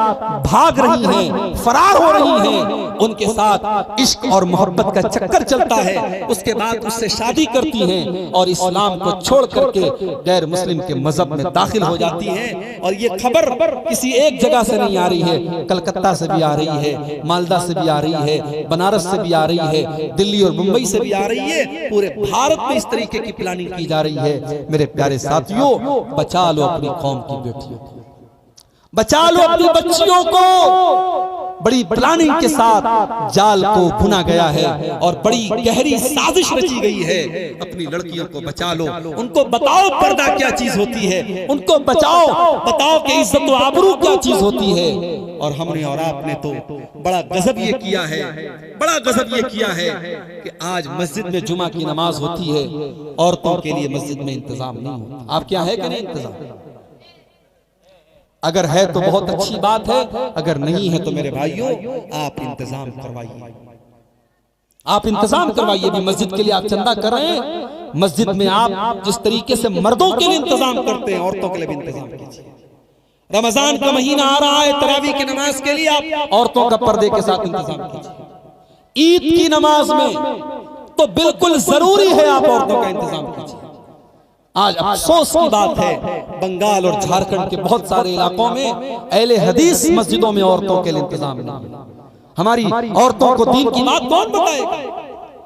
भाग रही हैं, फरार हो रही हैं, उनके साथ इश्क और मोहब्बत का चक्कर चलता है, उसके बाद उससे शादी करती हैं और इस्लाम को छोड़ करके गैर मुस्लिम के मजहब में दाखिल हो जाती हैं। और ये खबर किसी एक जगह से नहीं आ रही है, कलकत्ता से भी आ रही है, मालदा से भी आ रही है, बनारस से भी आ रही है, दिल्ली और मुंबई से भी आ रही है। पूरे भारत में इस तरीके की प्लानिंग की जा रही है। मेरे प्यारे साथियों, बचा लो अपनी कौम की बेटियों को, बचा लो अपनी बच्चियों को। बड़ी प्लानिंग के साथ जाल को बुना गया है और बड़ी गहरी साजिश रची गई है। अपनी लड़कियों को बचा लो, उनको बताओ पर्दा क्या चीज होती है, उनको बचाओ, बताओ कि इज्जत और आबरू क्या चीज होती है। और हमने और आपने तो बड़ा गजब ये किया है, बड़ा गजब ये किया है कि आज मस्जिद में जुमा की नमाज होती है, औरतों के लिए मस्जिद में इंतजाम नहीं होता। आप क्या है कि नहीं इंतजाम? अगर है तो बहुत अच्छी बात है, अगर नहीं है तो मेरे भाइयों आप इंतजाम करवाइए, आप इंतजाम करवाइए भी। मस्जिद के लिए आप चंदा कर रहे हैं, मस्जिद में आप जिस तरीके से मर्दों के लिए इंतजाम करते हैं, औरतों के लिए भी इंतजाम कीजिए। रमजान का महीना आ रहा है, तरावी की नमाज के लिए आप औरतों का पर्दे के साथ इंतजाम कीजिए। ईद की नमाज में तो बिल्कुल जरूरी है आप औरतों का इंतजाम कीजिए। आज अफसोस की बात है, बंगाल और झारखंड के बहुत सारे इलाकों में अहले हदीस मस्जिदों में औरतों के लिए इंतजाम नहीं है। हमारी औरतों को दीन की बात कौन बताएगा?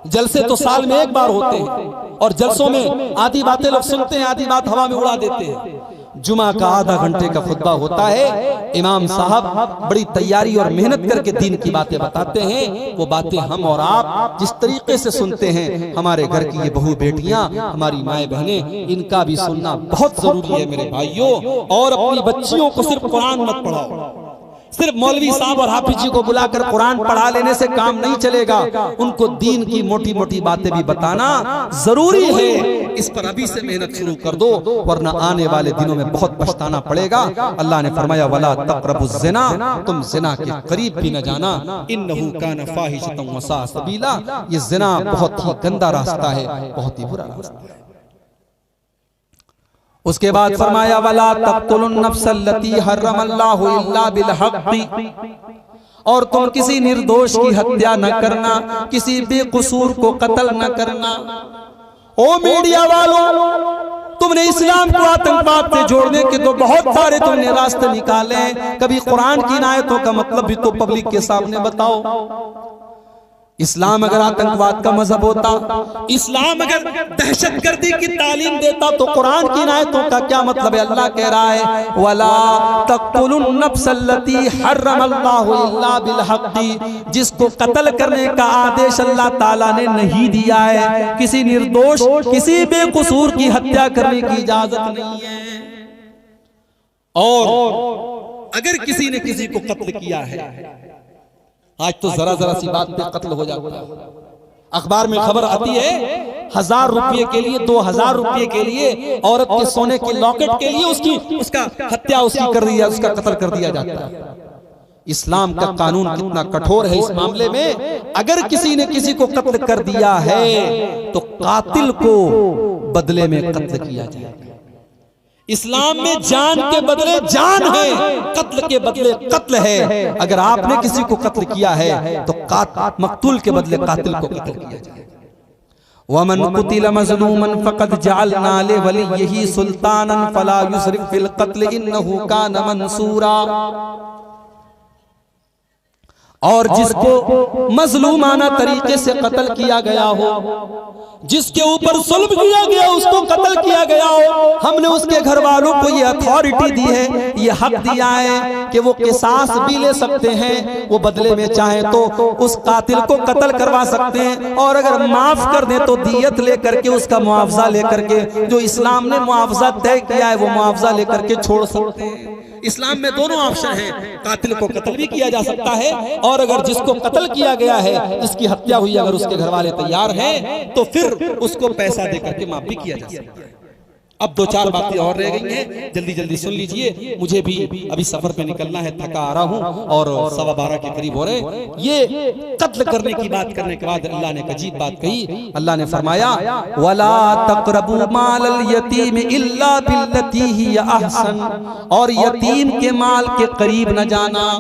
जलसे तो साल में एक बार होते हैं और जलसों में आधी बातें लोग सुनते हैं, आधी बात हवा में उड़ा देते हैं। जुमा का आधा घंटे का खुतबा होता है, इमाम साहब बड़ी तैयारी और मेहनत करके दीन की बातें बताते हैं। वो बातें हम और आप जिस तरीके से सुनते हैं, हमारे घर की ये बहू बेटियां, हमारी माएं बहनें, इनका भी सुनना बहुत जरूरी है मेरे भाइयों। और अपनी बच्चियों को सिर्फ कुरान मत पढ़ाओ, सिर्फ मौलवी साहब और हाफिज जी को बुलाकर कुरान पढ़ा लेने से काम नहीं चलेगा। उनको दीन की मोटी मोटी बातें भी बताना जरूरी है। इस पर अभी से मेहनत शुरू कर दो, वरना आने वाले दिनों में बहुत पछताना पड़ेगा। अल्लाह ने फरमाया वला तक़रबुज़ ज़िना, तुम जिना के करीब भी न जाना, इन्नहु कान फ़ाहिशतन व साअ सबीला, ये जिना बहुत ही गंदा रास्ता है, बहुत ही बुरा रास्ता है। उसके बाद फरमाया वला तक़्तुलुन नफ्सल्लती हर्रमल्लाहु इल्ला बिल हक़्क़ि, और तुम किसी निर्दोष की हत्या न करना, किसी बेकसूर को कत्ल न करना। ओ मीडिया वालों, तुमने इस्लाम को आतंकवाद से जोड़ने के तो बहुत सारे तुमने रास्ते निकाले, कभी कुरान की आयतों का मतलब भी तो पब्लिक के सामने बताओ। इस्लाम अगर आतंकवाद का मजहब होता, इस्लाम अगर दहशतगर्दी की तालीम देता, तो कुरान की आयतों का क्या मतलब है? अल्लाह कह रहा है वला तक़्तुलुन नफ्सल्लती हर्रमल्लाहु इल्ला बिल हक़्क़ि, जिसको कत्ल करने का आदेश अल्लाह ताला ने नहीं दिया है। किसी निर्दोष, किसी बेकसूर की हत्या करने की इजाजत नहीं है। और अगर किसी ने किसी को कत्ल किया है, आज तो जरा जरा सी बात पे कत्ल हो जाता है। अखबार में खबर आती है 1000 रुपये के लिए, 2000 रुपये के लिए, औरत के सोने के लॉकेट के लिए उसका हत्या उसकी कर दिया, उसका कत्ल कर दिया जाता है। इस्लाम का कानून कितना कठोर है इस मामले में। अगर किसी ने किसी को कत्ल कर दिया है तो कातिल को बदले में कत्ल किया जाएगा। इस्लाम में जान के बदले जान है, कत्ल के बदले कत्ल है। अगर आपने किसी को कत्ल किया है तो मकतूल के बदले कातिल को कत्ल किया जाएगा। वमन कुतिल मज़लूमन फ़क़द जअलना लिवलिय्यिही सुल्तानन फ़ला युसरिफ़ फ़िल क़त्ल इन्नहु कान मंसूरा। और जिसको मजलूमाना तरीके से कत्ल किया गया हो, जिसके ऊपर जुल्म किया गया, उसको कत्ल किया गया हो, हमने उसके घर वालों को ये अथॉरिटी दी है, ये हक दिया है कि वो किसास भी ले सकते हैं। वो बदले में चाहे तो उस कातिल को कत्ल करवा सकते हैं, और अगर माफ कर दें तो दियत लेकर के, उसका मुआवजा लेकर के, जो इस्लाम ने मुआवजा तय किया है वो मुआवजा लेकर के छोड़ सकते हैं। इस्लाम में दोनों ऑप्शन हैं, कातिल को कत्ल भी किया जा सकता है, और अगर जिसको कत्ल किया गया है, जिसकी हत्या हुई, अगर उसके घर वाले तैयार हैं तो फिर उसको पैसा देकर के माफ भी किया जा सकता है। अब 2-4 बातें और रह गई हैं, जल्दी जल्दी सुन लीजिए। मुझे भी अभी सफर पे निकलना है, थका आ रहा हूँ और 12:15 के करीब हो रहे। ये कत्ल करने की बात करने के बाद अल्लाह ने एक अजीब बात कही। अल्लाह ने फरमाया वला तक़रबू मालल यतीम इल्ला बिल्लती ही अहसन, और यतीम के माल के करीब न जाना।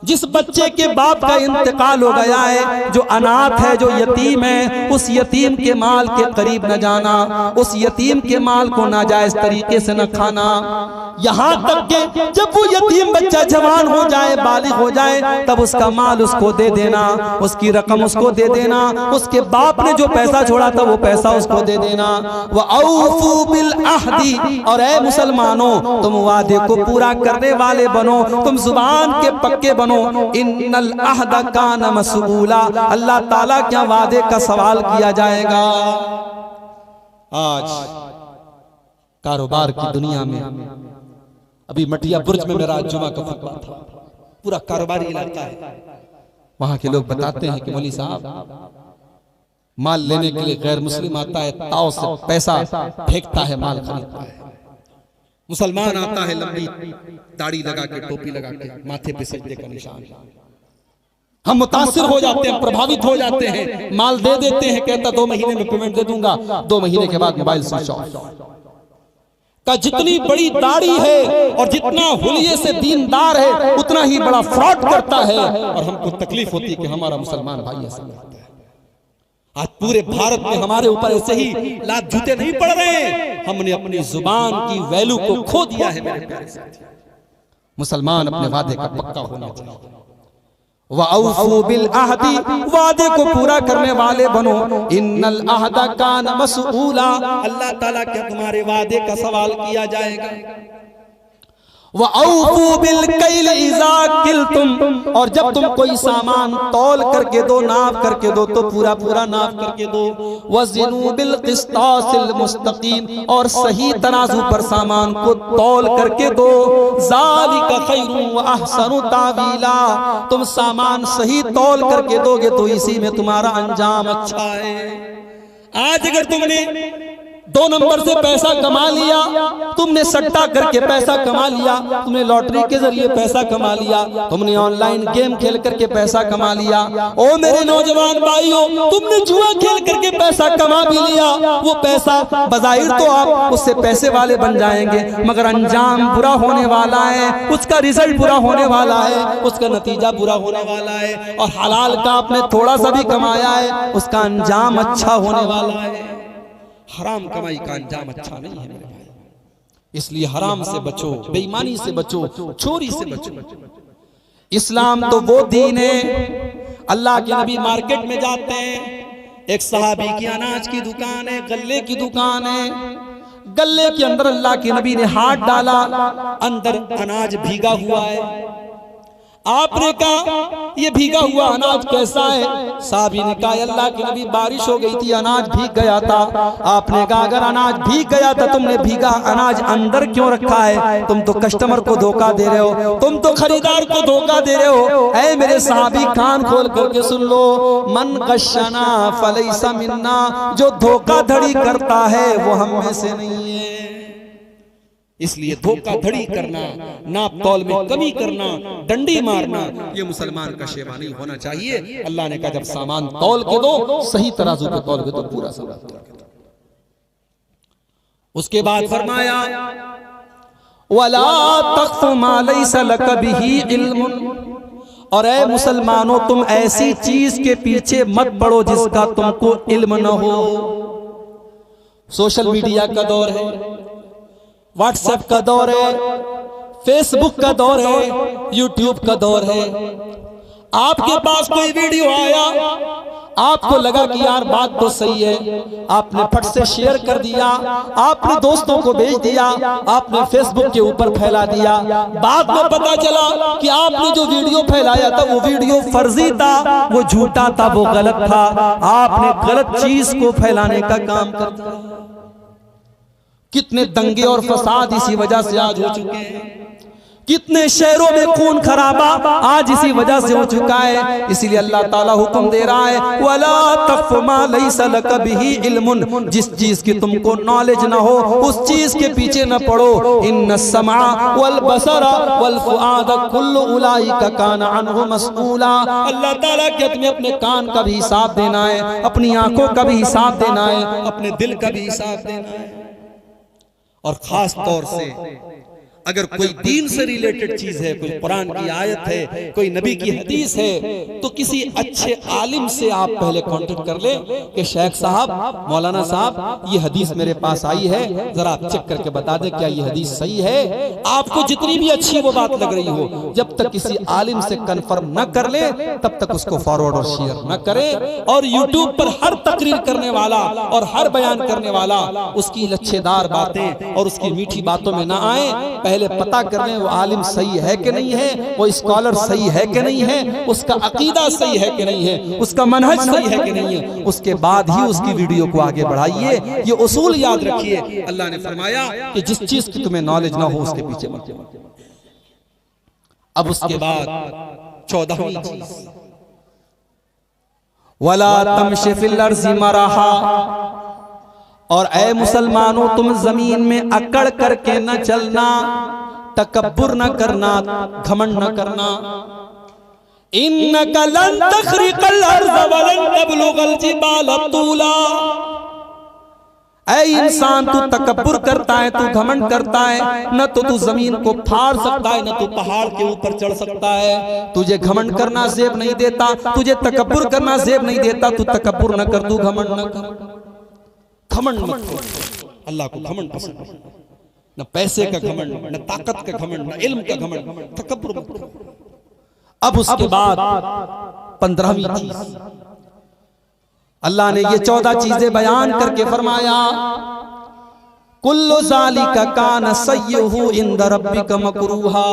जिस बच्चे के बाप का इंतकाल हो गया है, जो अनाथ है, जो यतीम है, उस यतीम के माल के करीब न जाना, उस यतीम के माल को नाजायज तरीके से न खाना। यहाँ तक के जब वो यतीम बच्चा जवान हो जाए, बालिग हो जाए, तब उसका माल उसको दे देना, उसकी रकम उसको दे देना, उसके बाप ने जो पैसा छोड़ा था वो पैसा उसको दे देना। वअऊफू बिल अहदी, और ऐ मुसलमानों तुम वादे को पूरा करने वाले बनो, तुम जुबान के पक्के बनो। इन्नल अहद कान मसऊला, अल्लाह ताला क्या वादे का सवाल किया जाएगा। आज कारोबार की दुनिया में, अभी मटिया बुर्ज में मेरा जुमा का खुतबा था, पूरा कारोबारी इलाका है। वहां के लोग बताते हैं कि मौलवी साहब माल लेने के लिए गैर मुस्लिम आता है, ताव से पैसा फेंकता है, माल खरीदता है। मुसलमान आता है लंबी दाढ़ी लगा के, टोपी लगा के, माथे पे सजदे का निशान। हम मुतासिर हो जाते हैं, प्रभावित हो जाते हैं, माल दे देते हैं, कहता 2 महीने में पेमेंट दे दूंगा, 2 महीने के बाद मोबाइल स्विच ऑफ। का जितनी बड़ी दाढ़ी है और जितना हुलिये से दीनदार है, उतना ही बड़ा फ्रॉड करता है। और हमको तकलीफ होती है कि हमारा मुसलमान भाई ऐसा करता है। आज पूरे भारत में हमारे ऊपर ऐसे ही लात जूते नहीं पड़ रहे, हमने अपनी जुबान की वैल्यू को खो दिया है। मेरे प्यारे साथी, मुसलमान अपने वादे का पक्का होना चाहिए। वअऊफू बिल अहदी, वादे को पूरा करने वाले बनो। इन्नल अहद कान मसऊला, अल्लाह ताला क्या तुम्हारे वादे का सवाल किया जाएगा। वअऊफू बिल कैल इज़ा किल्तुम, और जब तुम कोई सामान तौल करके दो, नाप करके दो, तो पूरा पूरा नाप करके दो। वज़िनू बिल क़िस्तासिल मुस्तक़ीम, और सही तराजू पर सामान को तौल करके दो। ज़ालिका खैरुन व अहसनु तावीला, तुम सामान सही तौल करके दोगे तो इसी में तुम्हारा अंजाम अच्छा है। आज अगर तुमने 2 नंबर से पैसा कमा लिया, तुमने सट्टा करके पैसा कमा लिया, तुमने लॉटरी के जरिए पैसा कमा लिया, तुमने ऑनलाइन गेम खेल करके पैसा कमा लिया, ओ मेरे नौजवान भाइयों, तुमने जुआ खेल करके पैसा कमा भी लिया। वो पैसा बज़ाहिर तो आप उससे पैसे वाले बन जाएंगे, मगर अंजाम बुरा होने वाला है, उसका रिजल्ट बुरा होने वाला है, उसका नतीजा बुरा होने वाला है। और हलाल का आपने थोड़ा सा भी कमाया है, उसका अंजाम अच्छा होने वाला है। हराम कमाई का अंजाम अच्छा नहीं है मेरे भाई, इसलिए हराम से बचो, बेईमानी से बचो, चोरी से बचो। इस्लाम तो वो दीन है। अल्लाह के नबी मार्केट में जाते हैं, एक सहाबी की अनाज की दुकान है, गल्ले की दुकान है। गल्ले के अंदर अल्लाह के नबी ने हाथ डाला, अंदर अनाज भीगा हुआ है। आपने कहा ये भीगा हुआ अनाज कैसा है? साहबी ने कहा अल्लाह के नबी बारिश हो गई थी, अनाज भीग गया था। आपने कहा अगर अनाज भीग गया था, तुमने भीगा अनाज अंदर क्यों रखा है? तुम तो कस्टमर को धोखा दे रहे हो, तुम तो खरीदार को धोखा दे रहे हो। ऐ मेरे साहबी कान खोल करके सुन लो, मन गशना फलैसा मिन्ना, जो धोखाधड़ी करता है वो हम में से नहीं है। इसलिए धोखाधड़ी करना, नाप तौल में कमी करना, डंडी मारना, ये मुसलमान का शेवा नहीं होना चाहिए। अल्लाह ने कहा जब सामान तौल के दो, सही तराजू पे तौल के दो, पूरा सामान तौल के दो। उसके बाद फरमाया वला तख्फु मा लैसा लक बिही इल्मुन, और ऐ मुसलमानों तुम ऐसी चीज के पीछे मत पड़ो जिसका तुमको इल्म न हो। सोशल मीडिया का दौर है, व्हाट्सएप का दौर है, फेसबुक का दौर है, यूट्यूब का दौर है। आपके पास कोई वीडियो आया, आपको लगा कि यार बात तो सही है, आपने फट से शेयर कर दिया, आपने दोस्तों को भेज दिया, आपने फेसबुक के ऊपर फैला दिया। बाद में पता चला कि आपने जो वीडियो फैलाया था वो वीडियो फर्जी था, वो झूठा था, वो गलत था। आपने गलत चीज को फैलाने का काम कर दिया। कितने दंगे और फसाद इसी वजह से आज हो चुके हैं। कितने शहरों में खून खराबा आज इसी वजह से हो चुका है। इसीलिए अल्लाह ताला हुक्म दे रहा है, वला तक़्फ़ु मा लैसा लक बिही इल्मुन, जिस चीज की तुमको नॉलेज ना हो उस चीज के पीछे न पड़ो। इन्नस समअ वल बसरा वल फुआद कुल्लु उलाइका कान अन्हु मसऊला। अल्लाह ताला के तुम्हें अपने कान का भी हिसाब देना है, अपनी आंखों का भी हिसाब देना है, अपने दिल का भी हिसाब देना है। और खास तौर से अगर कोई दीन से रिलेटेड चीज है, कोई कुरान की आयत है, कोई नबी की हदीस है, तो किसी अच्छे आलिम से आप पहले कांटेक्ट कर ले कि शेख साहब, मौलाना साहब, ये हदीस मेरे पास आई है, जरा आप चेक करके बता दे क्या ये हदीस सही है। आपको जितनी भी अच्छी वो बात लग रही हो, जब तक किसी आलिम से कंफर्म न कर ले तब तक उसको फॉरवर्ड और शेयर न करे। और यूट्यूब पर हर तकरीर करने वाला और हर बयान करने वाला उसकी लच्छेदार बातें और उसकी मीठी बातों में ना आए, पहले पता कर लें वो आलिम सही है कि नहीं है, वो स्कॉलर सही है कि नहीं है, उसका अकीदा सही है कि नहीं है, उसका मनहज सही है कि नहीं है, उसके बाद ही उसकी वीडियो को आगे बढ़ाइए। ये उसूल याद रखिए। अल्लाह ने फरमाया कि जिस चीज की तुम्हें नॉलेज ना हो उसके पीछे मत जाओ। अब उसके बाद 14वीं चीज, वला तमशी फिल अर्ज़ि मराहा, और ऐ मुसलमानों तुम जमीन में अकड़ करके न चलना, तकब्बुर न करना, घमंड न करना। इन्नका लन तखरिकल अर्ज़ वलन तबलुगल जिबाल तूला। ऐ इंसान तू तकब्बुर करता है, तू घमंड करता है, न तो तू जमीन को फाड़ सकता है, न तू पहाड़ के ऊपर चढ़ सकता है। तुझे घमंड करना ज़ेब नहीं देता, तुझे तकब्बुर करना ज़ेब नहीं देता, तू तकब्बुर न कर, तू घमंड न कर। घमंड मत करो। अल्लाह को घमंड पसंद नहीं, न पैसे का घमंड, न ताकत का घमंड, न इल्म का घमंड, तकब्बुर मत करो। अब उसके बाद 15वीं चीज, अल्लाह ने ये 14 चीजें बयान करके फरमाया, कुल्लु ज़ालिका कान सय्युहु इंद रब्बिका मकरूहा।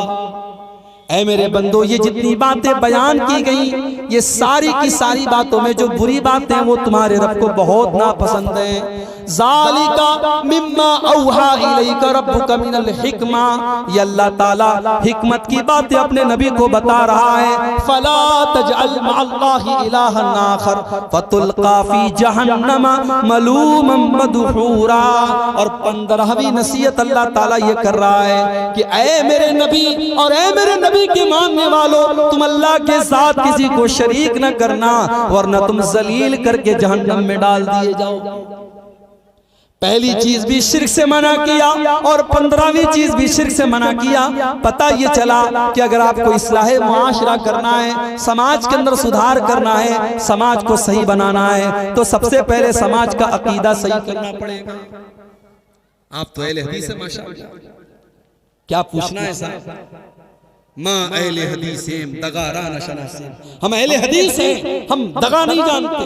ऐ मेरे बंदो, ये जितनी बातें बयान की गई, ये सारी की सारी बातों में जो बुरी बातें हैं वो तुम्हारे रब को बहुत नापसंद है। ज़ालिका मिम्मा औहा इलैका रब्बुका मिनल हिक्मा, ये अल्लाह ताला हिकमत की बातें अपने नबी को बता रहा है। फला तजअल मअल्लाहि इलाहन आखर फतुल्का फी जहन्नम मलूमम मदहूरा। और 15वीं नसीहत अल्लाह ताला ये कर रहा है कि ऐ मेरे नबी और ऐ मेरे नबी के मानने वालों, तुम अल्लाह के साथ किसी को शरीक न करना, वरना तुम जलील करके जहन्नम में डाल दिए जाओ। पहली चीज भी शिर्क से मना किया और 15वीं चीज भी शिर्क से मना किया। पता ये चला कि अगर आपको इस्लाहे मुआशरा करना है, समाज के अंदर सुधार करना है, समाज को सही बनाना है, तो सबसे पहले समाज का अकीदा सही करना पड़ेगा। आप तो अहले हदीस है माशाअल्लाह, क्या पूछना है साहब? मां अहले हदीस हैं दगारा न शनासे, हम अहले हदीस हैं, हम दगा नहीं जानते।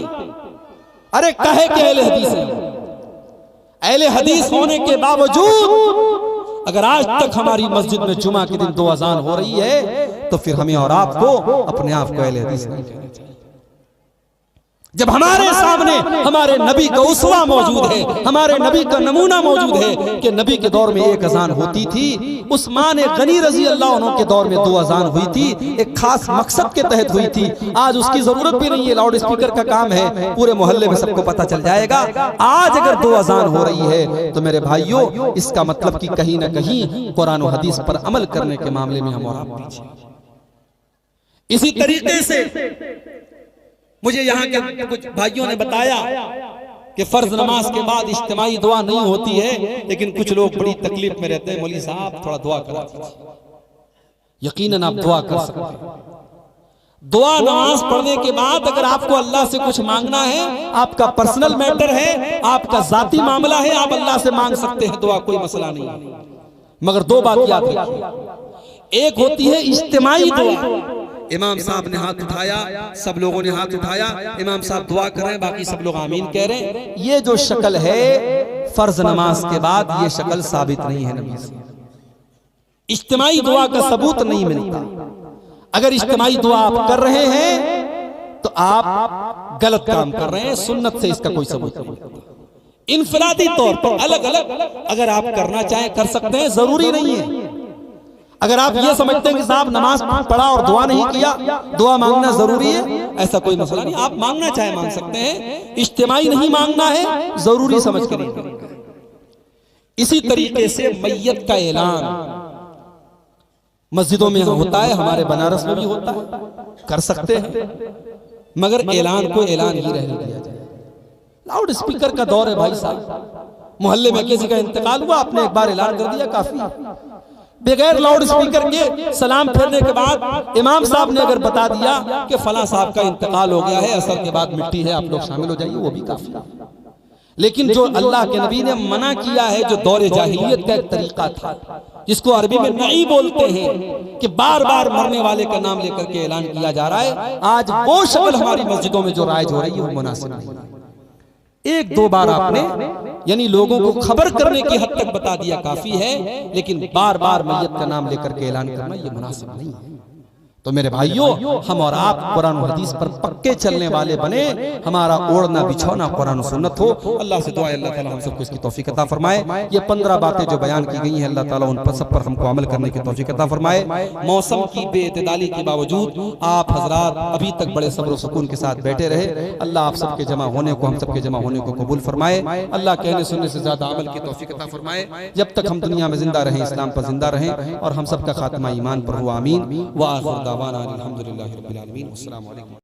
अरे कहे कि अहले हदीस हैं, अहले हदीस होने के बावजूद अगर आज तक हमारी मस्जिद में जुमा के दिन 2 अज़ान हो रही है, तो फिर हमें और आपको अपने आप को अहले हदीस नहीं कहना चाहिए। जब हमारे सामने हमारे नबी का उसवा मौजूद है, हमारे नबी का नमूना मौजूद है कि नबी के दौर में 1 अज़ान होती थी, उस्मान गनी रजी अल्लाह अन्हु के दौर में 2 अज़ान हुई थी, एक खास मकसद के तहत हुई थी। आज उसकी जरूरत भी नहीं है, लाउड स्पीकर का काम है, पूरे मोहल्ले में सबको पता चल जाएगा। आज अगर 2 अज़ान हो रही है तो मेरे भाइयों, इसका मतलब कि कहीं ना कहीं कुरान और हदीस पर अमल करने के मामले में हम और आप पीछे। इसी तरीके से मुझे यहाँ के कुछ भाइयों ने बताया कि फर्ज नमाज के बाद इज्तिमाई दुआ नहीं होती है, लेकिन कुछ लोग बड़ी तकलीफ में रहते हैं, मौलवी साहब थोड़ा दुआ करा दीजिए। यकीनन आप दुआ कर सकते हैं। दुआ नमाज पढ़ने के बाद अगर आपको अल्लाह से कुछ मांगना है, आपका पर्सनल मैटर है, आपका जाती मामला है, आप अल्लाह से मांग सकते हैं दुआ, कोई मसला नहीं। मगर 2 बात याद रखिए, एक होती है इज्तिमाई दुआ। इमाम साहब ने हाथ उठाया, सब लोगों ने हाथ उठाया, इमाम साहब दुआ कर रहे हैं, बाकी सब लोग आमीन कह रहे हैं। ये जो शक्ल है फर्ज नमाज के बाद, ये शक्ल साबित नहीं है नबी से। इज्तिमाई दुआ का सबूत नहीं मिलता। अगर इज्तिमाई दुआ आप कर रहे हैं तो आप गलत काम कर रहे हैं, सुन्नत से इसका कोई सबूत नहीं मिलता। इनफरादी तौर पर अलग अलग अगर आप करना चाहें कर सकते हैं, जरूरी नहीं है। अगर आप ये समझते हैं कि साहब नमाज पढ़ा और दुआ नहीं किया, दुआ मांगना जरूरी है, ऐसा कोई मसला नहीं। आप मांगना चाहे मांग सकते हैं, इज्तिमाई नहीं मांगना है, जरूरी समझ कर नहीं मांगना। इसी तरीके से मैयत का ऐलान मस्जिदों में होता है, हमारे बनारस में भी होता है, कर सकते हैं, मगर ऐलान को ऐलान ही रहने दिया जाए। लाउड स्पीकर का दौर है भाई साहब। मोहल्ले में किसी का इंतकाल हुआ, आपने एक बार ऐलान कर दिया, काफी। बगैर लाउड स्पीकर के सलाम फेरने के बाद इमाम साहब ने अगर बता दिया कि फला साहब का इंतकाल हो गया है, असर के बाद मिट्टी है, आप लोग शामिल हो जाइए, वो भी काफी। लेकिन जो अल्लाह के नबी ने मना किया है, जो दौरे जाहिलियत का एक तरीका था, जिसको अरबी में नई बोलते हैं, कि बार बार मरने वाले का नाम लेकर के ऐलान किया जा रहा है, आज वो शक्ल हमारी मस्जिदों में जो राइज हो रही है वो मुनासिब नहीं है। एक दो बार आपने यानी लोगों को खबर करने की हद तक बता दिया काफी है, लेकिन बार बार मैयत का नाम लेकर के ऐलान करना ये मुनासिब नहीं है। तो मेरे भाइयों, हम और आप कुरान और हदीस पर पक्के चलने वाले बने, हमारा ओढ़ना बिछौना कुरान और सुन्नत हो। अल्लाह से दुआ है अल्लाह ताला हम सबको इसकी तौफीक अता फरमाए। ये 15 बातें जो बयान की गई हैं, अल्लाह ताला उन पर सब पर हमको अमल करने की तौफीक अता फरमाए। मौसम की बेइतदाली के बावजूद आप हजरात अभी तक बड़े सब्र सुकून के साथ बैठे रहे। अल्लाह आप सबके जमा होने को, हम सबके जमा होने को कबूल फरमाए। अल्लाह कहने सुनने से ज्यादा अमल की तौफीक अता फरमाए। जब तक हम दुनिया में जिंदा रहें, इस्लाम पर जिंदा रहें, और हम सबका खात्मा ईमान पर हुआ। आमीन। व आखिर दावाना अल्हम्दुलिल्लाहि रब्बिल आलमीन। अस्सलामु अलैकुम।